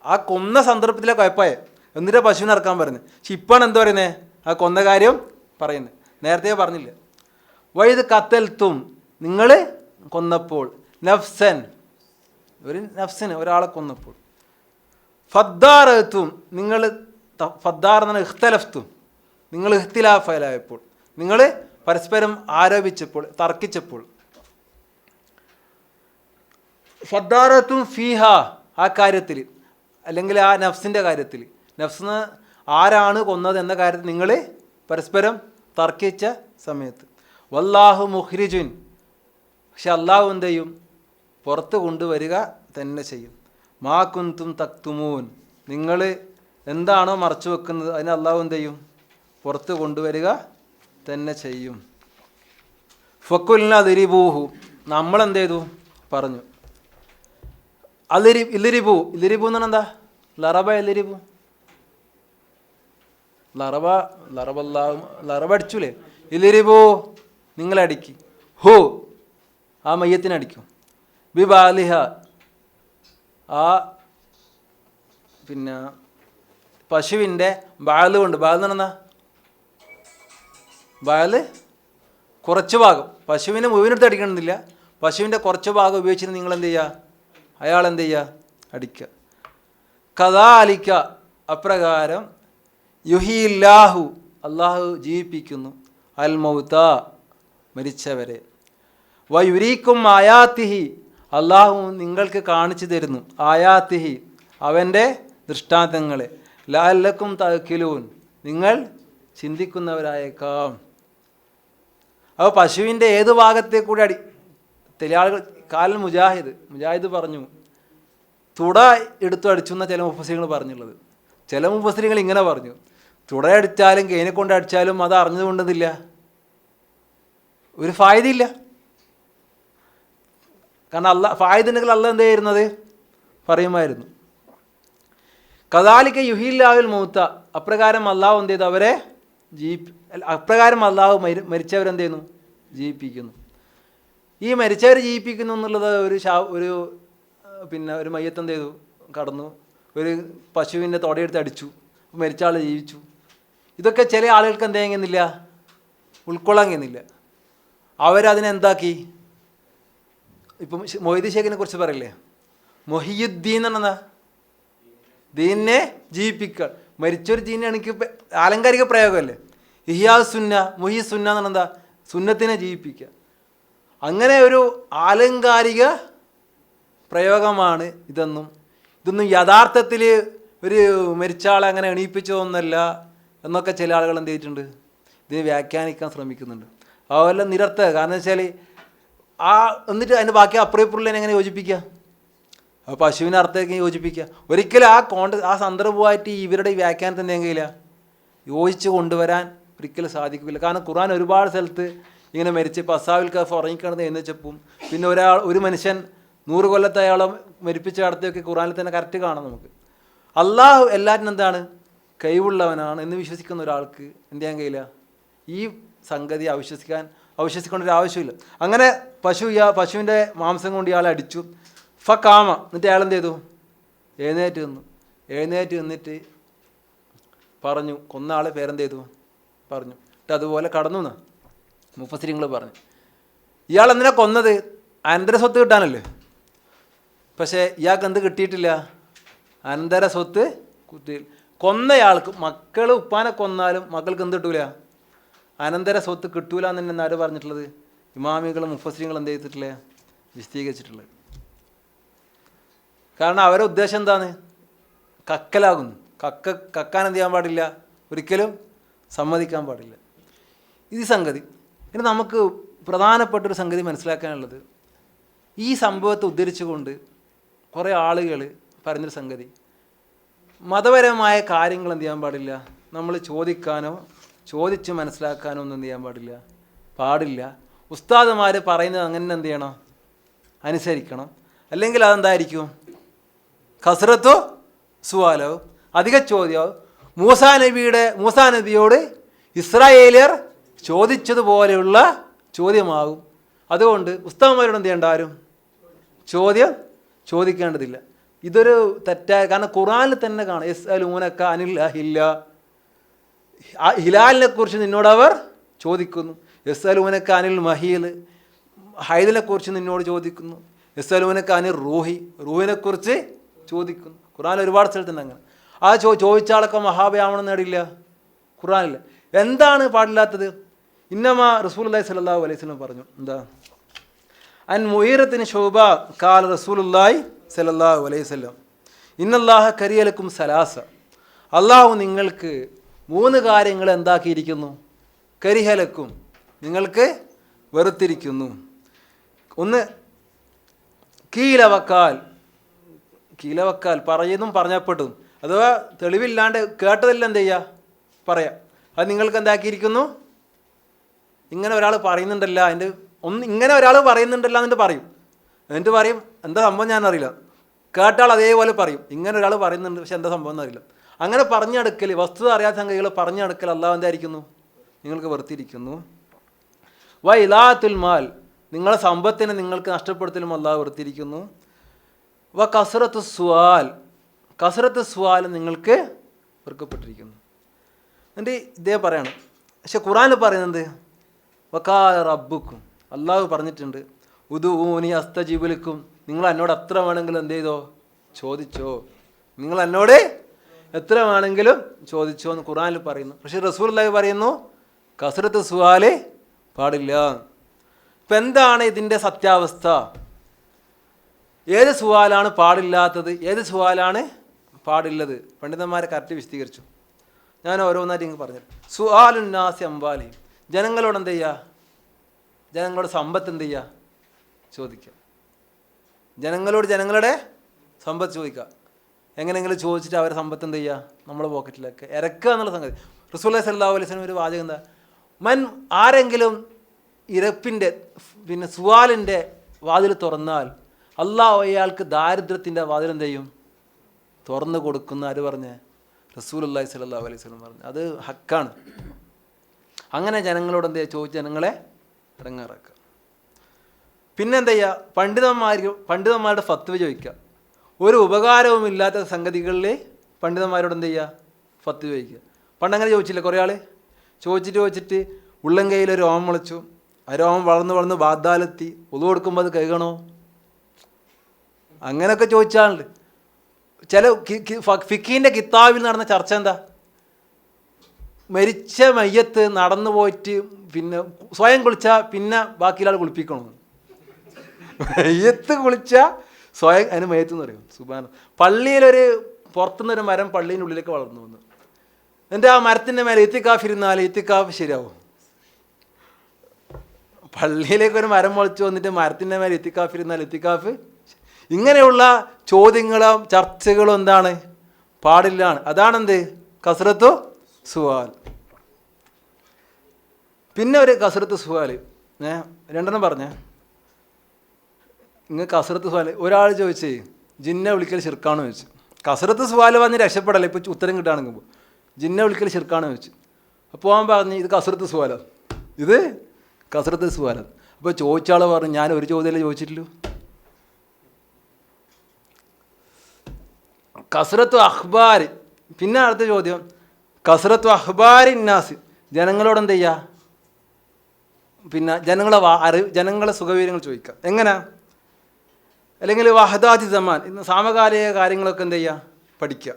ആ കൊന്ന സന്ദർഭത്തിലെ കുഴപ്പമായ എന്നിട്ട് പശുവിനെ ഇറക്കാൻ പറയുന്നത്. പക്ഷെ ഇപ്പോഴാണ് എന്താ പറയുന്നത്? ആ കൊന്ന കാര്യം പറയുന്നത്. നേരത്തെ പറഞ്ഞില്ല. വൈദ് കത്തൽത്തും, നിങ്ങൾ കൊന്നപ്പോൾ, നഫ്സൻ, ഒരു നഫ്സിന് ഒരാളെ കൊന്നപ്പോൾ, ഫദ്ദാറത്തും, നിങ്ങൾ ഫദ്ദാർ എന്ന് പറഞ്ഞാൽ ഇഖ്തലഫ്തും, നിങ്ങൾ ഇഖ്തിലാഫലായപ്പോൾ, നിങ്ങൾ പരസ്പരം ആരോപിച്ചപ്പോൾ, തർക്കിച്ചപ്പോൾ, ഫദ്ദാറത്തും ഫീഹ, ആ കാര്യത്തിൽ, അല്ലെങ്കിൽ ആ നഫ്സിൻ്റെ കാര്യത്തിൽ, നഫ്സിന് ആരാണ് കൊന്നത് എന്ന കാര്യത്തിൽ നിങ്ങൾ പരസ്പരം തർക്കിച്ച സമയത്ത്, വല്ലാഹു മുഖ്രിജുൻ, പക്ഷെ അള്ളാഹു എന്ത് ചെയ്യും? പുറത്ത് കൊണ്ടുവരിക തന്നെ ചെയ്യും. മാ കുന്തും തക്തുമൂൻ, നിങ്ങൾ എന്താണോ മറച്ചു വെക്കുന്നത് അതിന് അള്ളാഹു എന്ത് ചെയ്യും? പുറത്ത് കൊണ്ടുവരിക തന്നെ ചെയ്യും. ഫക്കുലിന ദിരിബൂഹു, നമ്മളെന്ത് ചെയ്തു? പറഞ്ഞു. ഇല്ലിരിബു, ഇല്ലിരിബു എന്ന് പറഞ്ഞാൽ എന്താ? ലറബ ഇല്ലിരിബു, ലറബ അടിച്ചൂലേ? ഇല്ലിരിബു, നിങ്ങളടിക്കും. ഹു, ആ മയ്യത്തിനടിക്കും. ബിബാലിഹ, ആ പിന്നെ പശുവിൻ്റെ ബാല് കൊണ്ട്, ബാൽ എന്ന് പറഞ്ഞാൽ ബാല് കുറച്ച് ഭാഗം, പശുവിനെ മുഴുവനെടുത്ത് അടിക്കണമെന്നില്ല, പശുവിൻ്റെ കുറച്ച് ഭാഗം ഉപയോഗിച്ചിട്ട് നിങ്ങൾ എന്ത് ചെയ്യുക? അയാൾ എന്ത് ചെയ്യുക? അടിക്കുക. കദാലിക്ക, അപ്രകാരം, യുഹിയില്ലാഹു, അള്ളാഹു ജീവിപ്പിക്കുന്നു, അൽ മൗത, മരിച്ചവരെ, വയുരീക്കും ആയാത്തിഹി, അള്ളാഹു നിങ്ങൾക്ക് കാണിച്ചു തരുന്നു, ആയാത്തിഹി, അവൻ്റെ ദൃഷ്ടാന്തങ്ങളെ, ലഅല്ലക്കും തഅക്കിലൂൻ, നിങ്ങൾ ചിന്തിക്കുന്നവരായേക്കാം. അപ്പോൾ പശുവിൻ്റെ ഏത് ഭാഗത്തെ കൂടി ചില ആളുകൾ, കാലൽ മുജാഹിദ് പറഞ്ഞു തുട എടുത്തു അടിച്ചു എന്ന ചില മുഫസ്സിറുകൾ പറഞ്ഞുള്ളത്. ചില മുഫസ്സിറുകൾ ഇങ്ങനെ പറഞ്ഞു, തുട അടിച്ചാലും കേനെ കൊണ്ട് അടിച്ചാലും അത് അറിഞ്ഞുകൊണ്ടെന്നില്ല, ഒരു ഫായതയില്ല. കാരണം ഫായതുണ്ടെങ്കിൽ അല്ല എന്ത് ചെയ്യുന്നത്? പറയുമായിരുന്നു. കദാലിക്ക യുഹില്ലാവിൽ മൂത്ത, അപ്രകാരം അള്ളാഹു എന്ത് ചെയ്തു? അവരെ അപ്രകാരം അള്ളാഹു മരിച്ചവരെന്ത് ചെയ്യുന്നു? ജീവിപ്പിക്കുന്നു. ഈ മരിച്ചവരെ ജീവിപ്പിക്കുന്നു എന്നുള്ളത് ഒരു മയ്യത്ത് എന്ത് ചെയ്തു? കടന്നു, ഒരു പശുവിൻ്റെ തൊടയെടുത്ത് അടിച്ചു, മരിച്ച ആൾ ജീവിച്ചു. ഇതൊക്കെ ചില ആളുകൾക്ക് എന്ത് ചെയ്യുന്നില്ല, ഉൾക്കൊള്ളാൻ കഴിയുന്നില്ല. അവരതിനെന്താക്കി? ഇപ്പം മൊയ്ത് ഷേഖിനെ കുറിച്ച് പറയില്ലേ, മൊഹിയുദ്ദീൻ എന്നാ, ദീനിനെ ജീവിപ്പിക്കുക. മരിച്ചൊരു ദീനെ എനിക്ക് ആലങ്കാരിക പ്രയോഗമല്ലേ. ഇഹിയാ സുന്ന, മൊഹി സുന്ന എന്ന് പറഞ്ഞാൽ എന്താ? സുന്നത്തിനെ ജീവിപ്പിക്കുക. അങ്ങനെ ഒരു ആലങ്കാരിക പ്രയോഗമാണ് ഇതൊന്നും യഥാർത്ഥത്തിൽ ഒരു മരിച്ചാളെ അങ്ങനെ എണീപ്പിച്ചതൊന്നല്ല എന്നൊക്കെ ചില ആളുകൾ എന്ത് ചെയ്തിട്ടുണ്ട്? ഇതിനെ വ്യാഖ്യാനിക്കാൻ ശ്രമിക്കുന്നുണ്ട്. അതെല്ലാം നിരർത്ഥക. കാരണം വെച്ചാൽ എന്നിട്ട് അതിൻ്റെ ബാക്കി അപ്പുറപ്പുറനെ എങ്ങനെ യോജിപ്പിക്കുക? അപ്പോൾ പശുവിനെ അർത്ഥത്തേക്ക് യോജിപ്പിക്കുക. ഒരിക്കലും ആ സന്ദർഭമായിട്ട് ഇവരുടെ ഈ വ്യാഖ്യാനത്തിന് എന്തെങ്കിലില്ല യോജിച്ച് കൊണ്ടുവരാൻ ഒരിക്കലും സാധിക്കില്ല. കാരണം ഖുർആൻ ഒരുപാട് സ്ഥലത്ത് ഇങ്ങനെ മരിച്ച് പസാവിൽ കഫ് ഉറങ്ങിക്കിടന്ന് എഴുന്നേച്ചപ്പം പിന്നെ ഒരു മനുഷ്യൻ 100 കൊല്ലത്തെ അയാളെ മരിപ്പിച്ച അടുത്തൊക്കെ ഖുർആനിൽ തന്നെ കറക്റ്റ് കാണാം നമുക്ക്. അള്ളാഹു എല്ലാറ്റിനും എന്താണ്? കഴിവുള്ളവനാണ് എന്ന് വിശ്വസിക്കുന്ന ഒരാൾക്ക് എന്ത് ചെയ്യാൻ കഴിയില്ല, ഈ സംഗതി അവിശ്വസിക്കേണ്ട ഒരു ആവശ്യമില്ല. അങ്ങനെ പശുവിൻ്റെ മാംസം കൊണ്ട് ഇയാളെ അടിച്ചു. ഫക്കാമ, എന്നിട്ട് അയാൾ എന്ത് ചെയ്തു? എഴുന്നേറ്റ് നിന്നിട്ട് പറഞ്ഞു, കൊന്ന ആളെ പേരെന്ത് ചെയ്തു? പറഞ്ഞു. എന്നിട്ട് അതുപോലെ കടന്നു എന്ന് മുഫസ്സിറുകൾ പറഞ്ഞു. ഇയാൾ എന്തിനാ കൊന്നത്? അനന്തര സ്വത്ത് കിട്ടാനല്ലേ. പക്ഷേ ഇയാൾക്ക് എന്ത് കിട്ടിയിട്ടില്ല? അനന്തര സ്വത്ത് കിട്ടിയില്ല. കൊന്നയാൾക്ക് മക്കൾ ഉപ്പാനെ കൊന്നാലും മക്കൾക്ക് എന്ത് കിട്ടൂല? അനന്തര സ്വത്ത് കിട്ടൂല എന്ന് തന്നെ ആര് പറഞ്ഞിട്ടുള്ളത്? ഇമാമികളും മുഫസ്സിറുകളും എന്ത് ചെയ്തിട്ടില്ല? വിശദീകരിച്ചിട്ടുള്ളത്. കാരണം അവരുടെ ഉദ്ദേശം എന്താണ്? കക്കലാകുന്നു. കക്കാൻ എന്ത് ചെയ്യാൻ പാടില്ല? ഒരിക്കലും സമ്മതിക്കാൻ പാടില്ല. ഇത് സംഗതി. ഇനി നമുക്ക് പ്രധാനപ്പെട്ടൊരു സംഗതി മനസ്സിലാക്കാനുള്ളത്, ഈ സംഭവത്തെ ഉദ്ധരിച്ചുകൊണ്ട് കുറേ ആളുകൾ പറഞ്ഞൊരു സംഗതി, മതപരമായ കാര്യങ്ങൾ എന്ത് ചെയ്യാൻ പാടില്ല, നമ്മൾ ചോദിച്ച് മനസ്സിലാക്കാനോ ഒന്നും എന്ത് ചെയ്യാൻ പാടില്ല. ഉസ്താദുമാർ പറയുന്നത് അങ്ങനെ എന്ത് ചെയ്യണം? അനുസരിക്കണം. അല്ലെങ്കിൽ അതെന്തായിരിക്കും? കസ്റത്തോ സുവാലോ, അധിക ചോദ്യമോ. മൂസാ നബിയോട് ഇസ്രായേലിയർ ചോദിച്ചതുപോലെയുള്ള ചോദ്യമാകും. അതുകൊണ്ട് ഉസ്താദന്മാരോട് എന്ത് ചെയ്യേണ്ട, ആരും ചോദ്യം ചോദിക്കേണ്ടതില്ല. ഇതൊരു തെറ്റായ, കാരണം ഖുർആനിൽ തന്നെ കാണാം, യസ്അലൂനക അനിൽ അഹില്ല, ഹിലാലിനെ കുറിച്ച് നിന്നോട് അവർ ചോദിക്കുന്നു. യസ്അലൂനക അനിൽ മഹീൽ, ഹൈദിനെ കുറിച്ച് നിന്നോട് ചോദിക്കുന്നു. യസ്അലൂനക അനിൽ റൂഹിനെ കുറിച്ച് ചോദിക്കുന്നു. ഖുർആനിൽ ഒരുപാട് സ്ഥലത്തുണ്ട് അങ്ങനെ. ആ ചോദിച്ചാളൊക്കെ മഹാഭയാവണം നേടില്ല, ഖുർആനില്ല. എന്താണ് പാടില്ലാത്തത്? ഇന്നമാ റസൂലുള്ളാഹി സ്വല്ലല്ലാഹു അലൈഹി വസല്ലം പറഞ്ഞു, എന്താ, അൻ മുഈറത്തിന് ശുബ ഖാല റസൂലുള്ളാഹി സ്വല്ലല്ലാഹു അലൈഹി വസല്ലം ഇന്നല്ലാഹ കരിയലക്കും സലാസ, അള്ളാഹു നിങ്ങൾക്ക് 3 കാര്യങ്ങൾ എന്താക്കിയിരിക്കുന്നു, കരിഹലക്കും നിങ്ങൾക്ക് വെറുത്തിരിക്കുന്നു. ഒന്ന് കീലവക്കാൽ പറയുന്നതും പറഞ്ഞപ്പെട്ടതും, അഥവാ തെളിവില്ലാണ്ട് കേട്ടതെല്ലാം എന്ത് ചെയ്യുക, പറയാം. അത് നിങ്ങൾക്ക് എന്താക്കിയിരിക്കുന്നു, ഇങ്ങനെ ഒരാൾ പറയുന്നുണ്ടല്ല, ഇങ്ങനെ ഒരാൾ പറയുന്നുണ്ടല്ല എന്നിട്ട് പറയും. എന്നിട്ട് പറയും എന്താ സംഭവം ഞാനറിയില്ല. കേട്ടാൾ അതേപോലെ പറയും, ഇങ്ങനെ ഒരാൾ പറയുന്നുണ്ട് പക്ഷെ എന്താ സംഭവം എന്നറിയില്ല. അങ്ങനെ പറഞ്ഞെടുക്കൽ, വസ്തുത അറിയാത്ത സംഗതികൾ പറഞ്ഞെടുക്കൽ അള്ളാഹു എന്തായിരിക്കുന്നു, നിങ്ങൾക്ക് വെറുത്തിരിക്കുന്നു. ഇലാത്തുൽ മാൽ, നിങ്ങളെ സമ്പത്തിനെ നിങ്ങൾക്ക് നഷ്ടപ്പെടുത്തലും അള്ളാഹു വെറുത്തിരിക്കുന്നു. കസ്റത്തു സ്വാൽ നിങ്ങൾക്ക് വെറുക്കപ്പെട്ടിരിക്കുന്നു. എന്നിട്ട് ഇതേ പറയണം. പക്ഷെ ഖുർആനിൽ പറയുന്നത് വഖാല റബ്ബുക്കും, അള്ളാഹു പറഞ്ഞിട്ടുണ്ട്, ഉദൂനി അസ്തജീബുലക്കും, നിങ്ങൾ എന്നോട് എത്ര വേണമെങ്കിലും എന്ത് ചെയ്തോ, ചോദിച്ചോ, നിങ്ങൾ എന്നോട് എത്ര വേണമെങ്കിലും ചോദിച്ചോ എന്ന് ഖുർആനിൽ പറയുന്നു. പക്ഷെ റസൂലുള്ളാഹി പറയുന്നു കസ്റത്ത് സുആല് പാടില്ല. ഇപ്പം എന്താണ് ഇതിൻ്റെ സത്യാവസ്ഥ? ഏത് സുആലാണ് പാടില്ലാത്തത്, ഏത് സുആലാണ് പാടുള്ളത്? പണ്ഡിതന്മാരെ കറക്റ്റ് വിശദീകരിച്ചു. ഞാൻ ഓരോന്നായിട്ട് ഇങ്ങ് പറഞ്ഞു. സുആലുന്നാസി അംവാലി, ജനങ്ങളോട് എന്ത് ചെയ്യുക, ജനങ്ങളുടെ സമ്പത്ത് എന്ത് ചെയ്യുക, ചോദിക്കുക. ജനങ്ങളുടെ സമ്പത്ത് ചോദിക്കുക. എങ്ങനെയെങ്കിലും ചോദിച്ചിട്ട് അവരെ സമ്പത്ത് എന്ത് ചെയ്യുക, നമ്മളെ പോക്കറ്റിലൊക്കെ ഇറക്കുക എന്നുള്ള സംഗതി. റസൂലുള്ളാഹി സ്വല്ലല്ലാഹു അലൈഹി വസല്ലം ഒരു വാചകം എന്താ, ആരെങ്കിലും ഇരപ്പിൻ്റെ സുവാലിൻ്റെ വാതിൽ തുറന്നാൽ അള്ളാഹു അയാൾക്ക് ദാരിദ്ര്യത്തിൻ്റെ വാതിൽ എന്ത് ചെയ്യും, തുറന്ന് കൊടുക്കുന്ന. ആര് പറഞ്ഞ്? റസൂലുള്ളാഹി സ്വല്ലല്ലാഹു അലൈഹി വസല്ലം പറഞ്ഞു. അത് ഹക്കാണ്. അങ്ങനെ ജനങ്ങളോട് എന്ത് ചെയ്യുക, ചോദിച്ച് ജനങ്ങളെ ഇറങ്ങാറാക്കുക. പിന്നെ എന്താ ചെയ്യുക, പണ്ഡിതന്മാരുടെ ഫത്വ ചോദിക്കുക. ഒരു ഉപകാരവും ഇല്ലാത്ത സംഗതികളിൽ പണ്ഡിതന്മാരോട് എന്ത് ചെയ്യുക, ഫത്വ ചോദിക്കുക. പണ്ടങ്ങനെ ചോദിച്ചില്ല, കുറേ ആൾ ചോദിച്ചിട്ട് ഉള്ളം കയ്യിൽ ഒരു രോമം മുളച്ചു, ആ രോമം വളർന്ന് ബാദ്ദാലെത്തി, ഉളു കൊടുക്കുമ്പോൾ അത് കഴുകണോ, അങ്ങനെയൊക്കെ ചോദിച്ചാളുണ്ട്. ചില ഫിഖീൻ്റെ കിതാബിൽ നടന്ന ചർച്ച എന്താ, മരിച്ച മയ്യത്ത് നടന്നു പോയിട്ട് പിന്നെ സ്വയം കുളിച്ചാൽ പിന്നെ ബാക്കിയുള്ള ആൾ കുളിപ്പിക്കണോ, മയ്യത്ത് കുളിച്ചാൽ സ്വയം അതിന് മയ്യത്ത് എന്ന് പറയും. സുബ്ഹാന, പള്ളിയിലൊരു പുറത്തുനിന്നൊരു മരം പള്ളീൻ്റെ ഉള്ളിലേക്ക് വളർന്നു വന്നു. എന്നിട്ട് ആ മരത്തിൻ്റെ മേലെ ഇത്തിക്കാഫ് ഇരുന്നാൽ ഇത്തിക്കാഫ് ശരിയാവും. പള്ളിയിലേക്കൊരു മരം മുളച്ച് വന്നിട്ട് മരത്തിൻ്റെ മേലെ ഇത്തിക്കാഫ് ഇരുന്നാൽ ഇത്തിക്കാഫ്. ഇങ്ങനെയുള്ള ചോദ്യങ്ങളും ചർച്ചകളും എന്താണ്, പാടില്ലാണ്. അതാണെന്ത്, കസ്റത്തു സുആൽ. പിന്നെ ഒരു കസ്റത്ത് സുആൽ, രണ്ടെണ്ണം പറഞ്ഞേ. ഇങ്ങനെ കസ്റത്ത് സുആൽ, ഒരാൾ ചോദിച്ചേ ജിന്നെ വിളിക്കൽ ശിർക്കാണെന്ന് ചോദിച്ചു. കസ്റത്ത് സുആൽ പറഞ്ഞ് രക്ഷപ്പെടല്ലേ, ഇപ്പോൾ ഉത്തരം കിട്ടുകയാണെങ്കിൽ ജിന്നെ വിളിക്കൽ ശിർക്കാണെന്ന് ചോദിച്ചു. അപ്പോൾ അവൻ പറഞ്ഞു ഇത് കസ്റത്ത് സുആലാണ്, ഇത് കസ്റത്ത് സുആലാണ്. അപ്പോൾ ചോദിച്ചാൾ പറഞ്ഞു ഞാൻ ഒരു ചോദ്യമല്ലേ ചോദിച്ചിട്ടുള്ളൂ. കസ്റത്തു അഖ്ബാർ. പിന്നെ അടുത്ത ചോദ്യം കസ്റത്തു അഖ്ബാരി നാസ്, ജനങ്ങളോട് എന്ത് ചെയ്യുക, പിന്നെ ജനങ്ങളെ സുഖവിവരങ്ങൾ ചോദിക്കുക. എങ്ങനെ? അല്ലെങ്കിൽ വഹദാതി സമാൻ, ഇന്ന് സാമകാലിക കാര്യങ്ങളൊക്കെ എന്ത് ചെയ്യുക, പഠിക്കുക.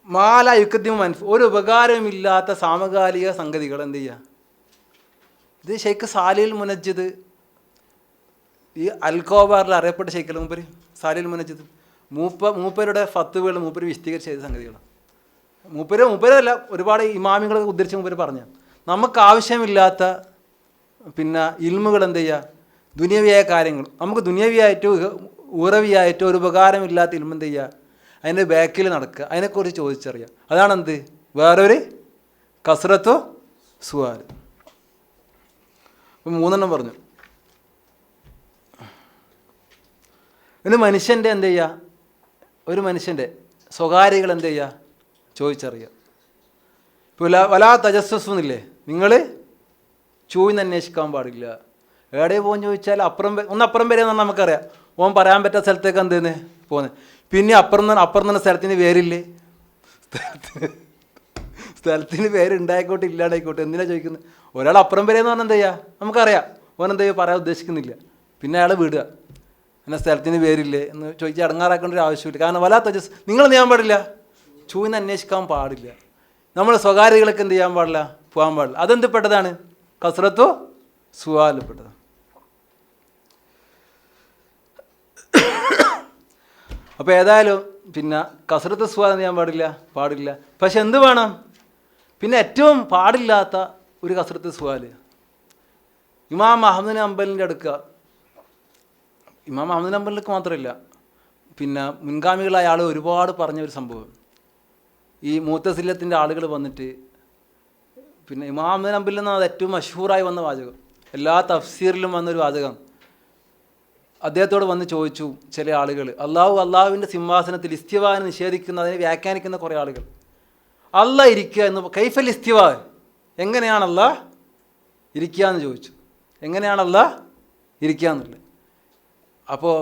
മാല യുക്കദ്ദിമു ഒരു ഉപകാരമില്ലാത്ത സാമകാലിക സംഗതികൾ എന്ത് ചെയ്യുക. ഇത് ഷെയ്ഖ് സാലിൽ മുനജ്ജിദ്, ഈ അൽക്കോബാറിൽ അറിയപ്പെട്ട ഷെയ്ഖ് മൂപ്പര് സാലിൽ മുനജ്ജിദ്, മൂപ്പരുടെ ഫത്വകൾ മൂപ്പര് വിശദീകരിച്ച് ചെയ്ത സംഗതികളാണ്. മൂപ്പരല്ല ഒരുപാട് ഇമാമികളെ ഉദ്ധരിച്ച് മൂപ്പര് പറഞ്ഞ നമുക്ക് ആവശ്യമില്ലാത്ത പിന്നെ ഇൽമുകൾ എന്ത് ചെയ്യുക, ദുനിയവിയായ കാര്യങ്ങൾ, നമുക്ക് ദുനിയവിയായിട്ടോ ഉറവിയായിട്ടോ ഒരു ഉപകാരമില്ലാത്ത ഇൽമ എന്ത് ചെയ്യുക, അതിൻ്റെ ബാക്കിൽ നടക്കുക, അതിനെക്കുറിച്ച് ചോദിച്ചറിയുക. അതാണെന്ത്, വേറൊരു കസ്റത്തു സുആൽ. ഇപ്പം 3 പറഞ്ഞു. ഒരു മനുഷ്യൻ്റെ എന്ത് ചെയ്യുക, ഒരു മനുഷ്യൻ്റെ സ്വകാര്യകൾ എന്ത് ചെയ്യുക, ചോദിച്ചറിയുക. ഇപ്പോൾ വലാ തജസ്സസ് എന്നില്ലേ, നിങ്ങൾ ചൂഴ്ന്ന് അന്വേഷിക്കാൻ പാടില്ല. എവിടെ പോകുമെന്ന് ചോദിച്ചാൽ അപ്പുറം വരെ എന്ന് നമുക്കറിയാം. ഓൻ പറയാൻ പറ്റാത്ത സ്ഥലത്തേക്ക് എന്തെന്ന് പോകുന്നത്. പിന്നെ അപ്പുറം തന്നെ സ്ഥലത്തിന് പേരില്ലേ, സ്ഥലത്തിന് പേരുണ്ടായിക്കോട്ടെ ഇല്ലാണ്ടായിക്കോട്ടെ, എന്തിനാണ് ചോദിക്കുന്നത്? ഒരാൾ അപ്പുറം വരെ എന്ന് പറഞ്ഞാൽ എന്താ ചെയ്യുക, നമുക്കറിയാം ഓൻ എന്താ ചെയ്യുക, പറയാൻ ഉദ്ദേശിക്കുന്നില്ല. പിന്നെ അയാൾ വിടുക, എന്നാൽ സ്ഥലത്തിന് പേരില്ലേ എന്ന് ചോദിച്ചാൽ അടങ്ങാറാക്കേണ്ട ഒരു ആവശ്യമില്ല. കാരണം വലാത്ത ജസ് നിങ്ങൾ ചെയ്യാൻ പാടില്ല, ചൂഴ്ന്ന് അന്വേഷിക്കാൻ പാടില്ല. നമ്മൾ സ്വകാര്യതകളൊക്കെ എന്ത് ചെയ്യാൻ പാടില്ല, പോകാൻ പാടില്ല. അതെന്ത് പെട്ടതാണ്? കസ്റത്തു സുആൽ പെട്ടതാണ്. അപ്പോൾ ഏതായാലും പിന്നെ കസ്റത്ത് സുആൽ ചെയ്യാൻ പാടില്ല. പക്ഷെ എന്ത് വേണം? പിന്നെ ഏറ്റവും പാടില്ലാത്ത ഒരു കസ്റത്ത് സുആൽ ഇമാം അഹ്മദ് ഹംബലിൻ്റെ അടുക്ക. ഇമാം അഹ്മദ് ഹംബലിലേക്ക് മാത്രമല്ല, പിന്നെ മുൻഗാമികളായ ആൾ ഒരുപാട് പറഞ്ഞ ഒരു സംഭവം, ഈ മുഅ്തസിലത്തിൻ്റെ ആളുകൾ വന്നിട്ട് പിന്നെ ഇമാം അഹ്മദ് ഹംബലിൽ നിന്ന് അത് ഏറ്റവും മഷ്ഹൂറായി വന്ന വാചകം, എല്ലാ തഫ്സീറിലും വന്നൊരു വാചകം. അദ്ദേഹത്തോട് വന്ന് ചോദിച്ചു ചില ആളുകൾ, അള്ളാഹുവിൻ്റെ സിംഹാസനത്തിൽ ഇസ്തിവാനെ നിഷേധിക്കുന്ന, അതിനെ വ്യാഖ്യാനിക്കുന്ന കുറേ ആളുകൾ, അള്ളാഹ് ഇരിക്കുക എന്ന് കൈഫൽ ഇസ്തിവാ, എങ്ങനെയാണ് അള്ളാഹ് ഇരിക്കുക എന്ന് ചോദിച്ചു. എങ്ങനെയാണ് അള്ളാഹ് ഇരിക്കുക എന്നുള്ളത്. അപ്പോൾ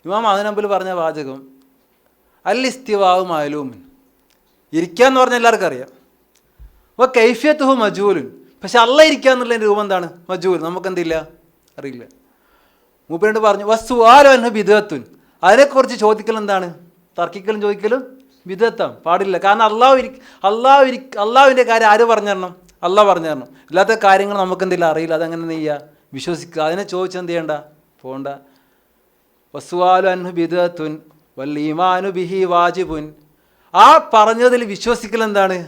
ഇമാം അഹ്മദ് ഹംബൽ പറഞ്ഞ വാചകം അൽ ഇസ്തിവാഉ മഅലൂമുൻ, ഇരിക്കുക എന്ന് പറഞ്ഞാൽ എല്ലാവർക്കും അറിയാം. അപ്പോൾ കൈഫിയത്തുഹു മജ്ഹൂലുൻ, പക്ഷെ അള്ളാഹ് ഇരിക്കുക എന്നുള്ളതിൻ്റെ രൂപം എന്താണ്? മജ്ഹൂൽ, നമുക്കെന്തില്ല, അറിയില്ല. മൂപ്പരോട് പറഞ്ഞു വസ്സുആലു അൻഹു ബിദ്അത്തുൻ, അതിനെക്കുറിച്ച് ചോദിക്കൽ എന്താണ്? തർക്കിക്കലും ചോദിക്കലും ബിദ്അത്താണ്, പാടില്ല. കാരണം അള്ളാഹുവിൻ്റെ കാര്യം ആര് പറഞ്ഞു തരണം? അള്ളാഹ് പറഞ്ഞു തരണം. അല്ലാത്ത കാര്യങ്ങൾ നമുക്കെന്തില്ല, അറിയില്ല. അതെങ്ങനെ ചെയ്യുക, വിശ്വസിക്കുക. അതിനെ ചോദിച്ചെന്ത് ചെയ്യണ്ട, പോകണ്ട. വസ്സുആലു അൻഹു ബിദ്അത്തുൻ വൽ ഈമാനു ബിഹി വാജിബുൻ, ആ പറഞ്ഞതിൽ വിശ്വസിക്കൽ എന്താണ്?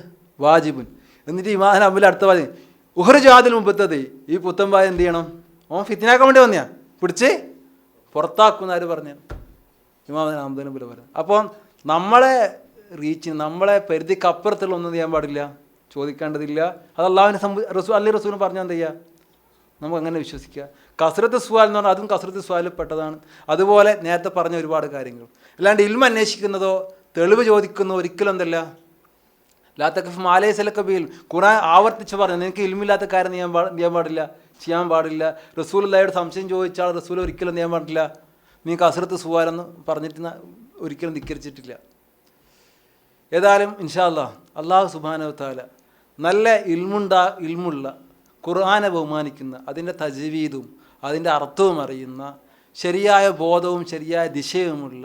വാജിബുൻ. എന്നിട്ട് ഇമാം ഹംബൽ അടുത്ത പറഞ്ഞു ഉഹ്റുജാദിൽ മുബത്തദി, ഈ പുത്തമ്പായ എന്ത് ചെയ്യണം? ഓൻ ഫിത്നാക്കാൻ വേണ്ടി വന്നയാ, പിടിച്ച് പുറത്താക്കുന്ന ആര് പറഞ്ഞു? ഇമാം അഹ്മദ് ഹംബൽ പറഞ്ഞു. അപ്പോൾ നമ്മളെ റീച്ചിന്, നമ്മളെ പരിധിക്കപ്പുറത്തുള്ള ഒന്നും ചെയ്യാൻ പാടില്ല, ചോദിക്കേണ്ടതില്ല. അത് അള്ളാഹുവിനെ റസൂലും പറഞ്ഞാൽ എന്ത് ചെയ്യുക, നമുക്ക് അങ്ങനെ വിശ്വസിക്കുക. കസ്റത്ത് സുആൽ എന്ന് പറഞ്ഞാൽ അതും കസ്റത്ത് സുആലിൽ പെട്ടതാണ്. അതുപോലെ നേരത്തെ പറഞ്ഞ ഒരുപാട് കാര്യങ്ങൾ. അല്ലാണ്ട് ഇൽമ അന്വേഷിക്കുന്നതോ തെളിവ് ചോദിക്കുന്നതോ ഒരിക്കലും എന്തല്ല, ലാ തഖഫ് മാ ലൈസ ലക ബിൽ. ഖുർആൻ ആവർത്തിച്ച് പറഞ്ഞു നിനക്ക് ഇൽമില്ലാത്ത കാര്യം ചെയ്യാൻ പാടില്ല. റസൂലുള്ളാഹിയോട് സംശയം ചോദിച്ചാൽ റസൂൽ ഒരിക്കലും ചെയ്യാൻ പാടില്ല. നീ കസ്റത്ത് സുആലെന്ന് പറഞ്ഞിട്ട് ഒരിക്കലും ധിക്കരിച്ചിട്ടില്ല. ഏതായാലും ഇൻഷാ അല്ലാഹ് അല്ലാഹു സുബ്ഹാനഹു വ തആല നല്ല ഇൽമുള്ള ഖുർആനെ ബഹുമാനിക്കുന്ന, അതിൻ്റെ തജ്വീദും അതിൻ്റെ അർത്ഥവും അറിയുന്ന, ശരിയായ ബോധവും ശരിയായ ദിശയുമുള്ള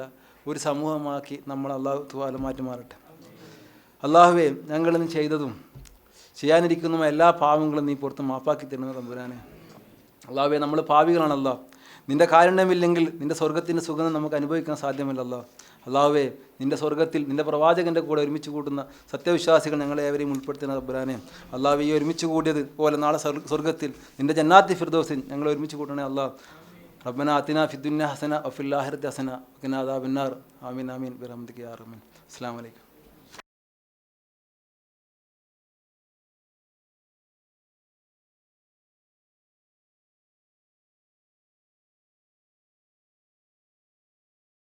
ഒരു സമൂഹമാക്കി നമ്മൾ അല്ലാഹു തആല മാറ്റി മാറട്ടെ. അല്ലാഹുവേ, ഞങ്ങളിന്ന് ചെയ്തതും ചെയ്യാനിരിക്കുന്ന എല്ലാ പാവങ്ങളും നീ പുറത്ത് മാപ്പാക്കി തരുന്ന തമ്പുരാനെ. അല്ലാഹുവേ, നമ്മൾ പാപികളാണല്ലോ. നിൻ്റെ കാരുണ്യമില്ലെങ്കിൽ നിൻ്റെ സ്വർഗത്തിൻ്റെ സുഗന്ധം നമുക്ക് അനുഭവിക്കാൻ സാധ്യമല്ലല്ലോ. അല്ലാഹുവേ, നിൻ്റെ സ്വർഗത്തിൽ നിൻ്റെ പ്രവാചകൻ്റെ കൂടെ ഒരുമിച്ച് കൂട്ടുന്ന സത്യവിശ്വാസികൾ ഞങ്ങളെ ഏവരെയും ഉൾപ്പെടുത്തുന്ന തമ്പുരാനെ. അല്ലാഹുവേ, ഈ ഒരുമിച്ച് കൂടിയത് പോലെ നാളെ സ്വർഗത്തിൽ നിൻ്റെ ജന്നാത്തി ഫിർദൗസിൽ ഞങ്ങളെ ഒരുമിച്ച് കൂട്ടണേ അല്ലാഹ്. റബ്ബനാ ആതിനാ ഫിദ്ദുന്യ ഹസന വഫിൽ ആഖിറതി ഹസന വഖിനാ അദാബന്നാർ. ആമീൻ ആമീൻ ബിറഹ്മതിക യാ റഹ്മാൻ. അസ്സലാമു അലൈക്കും.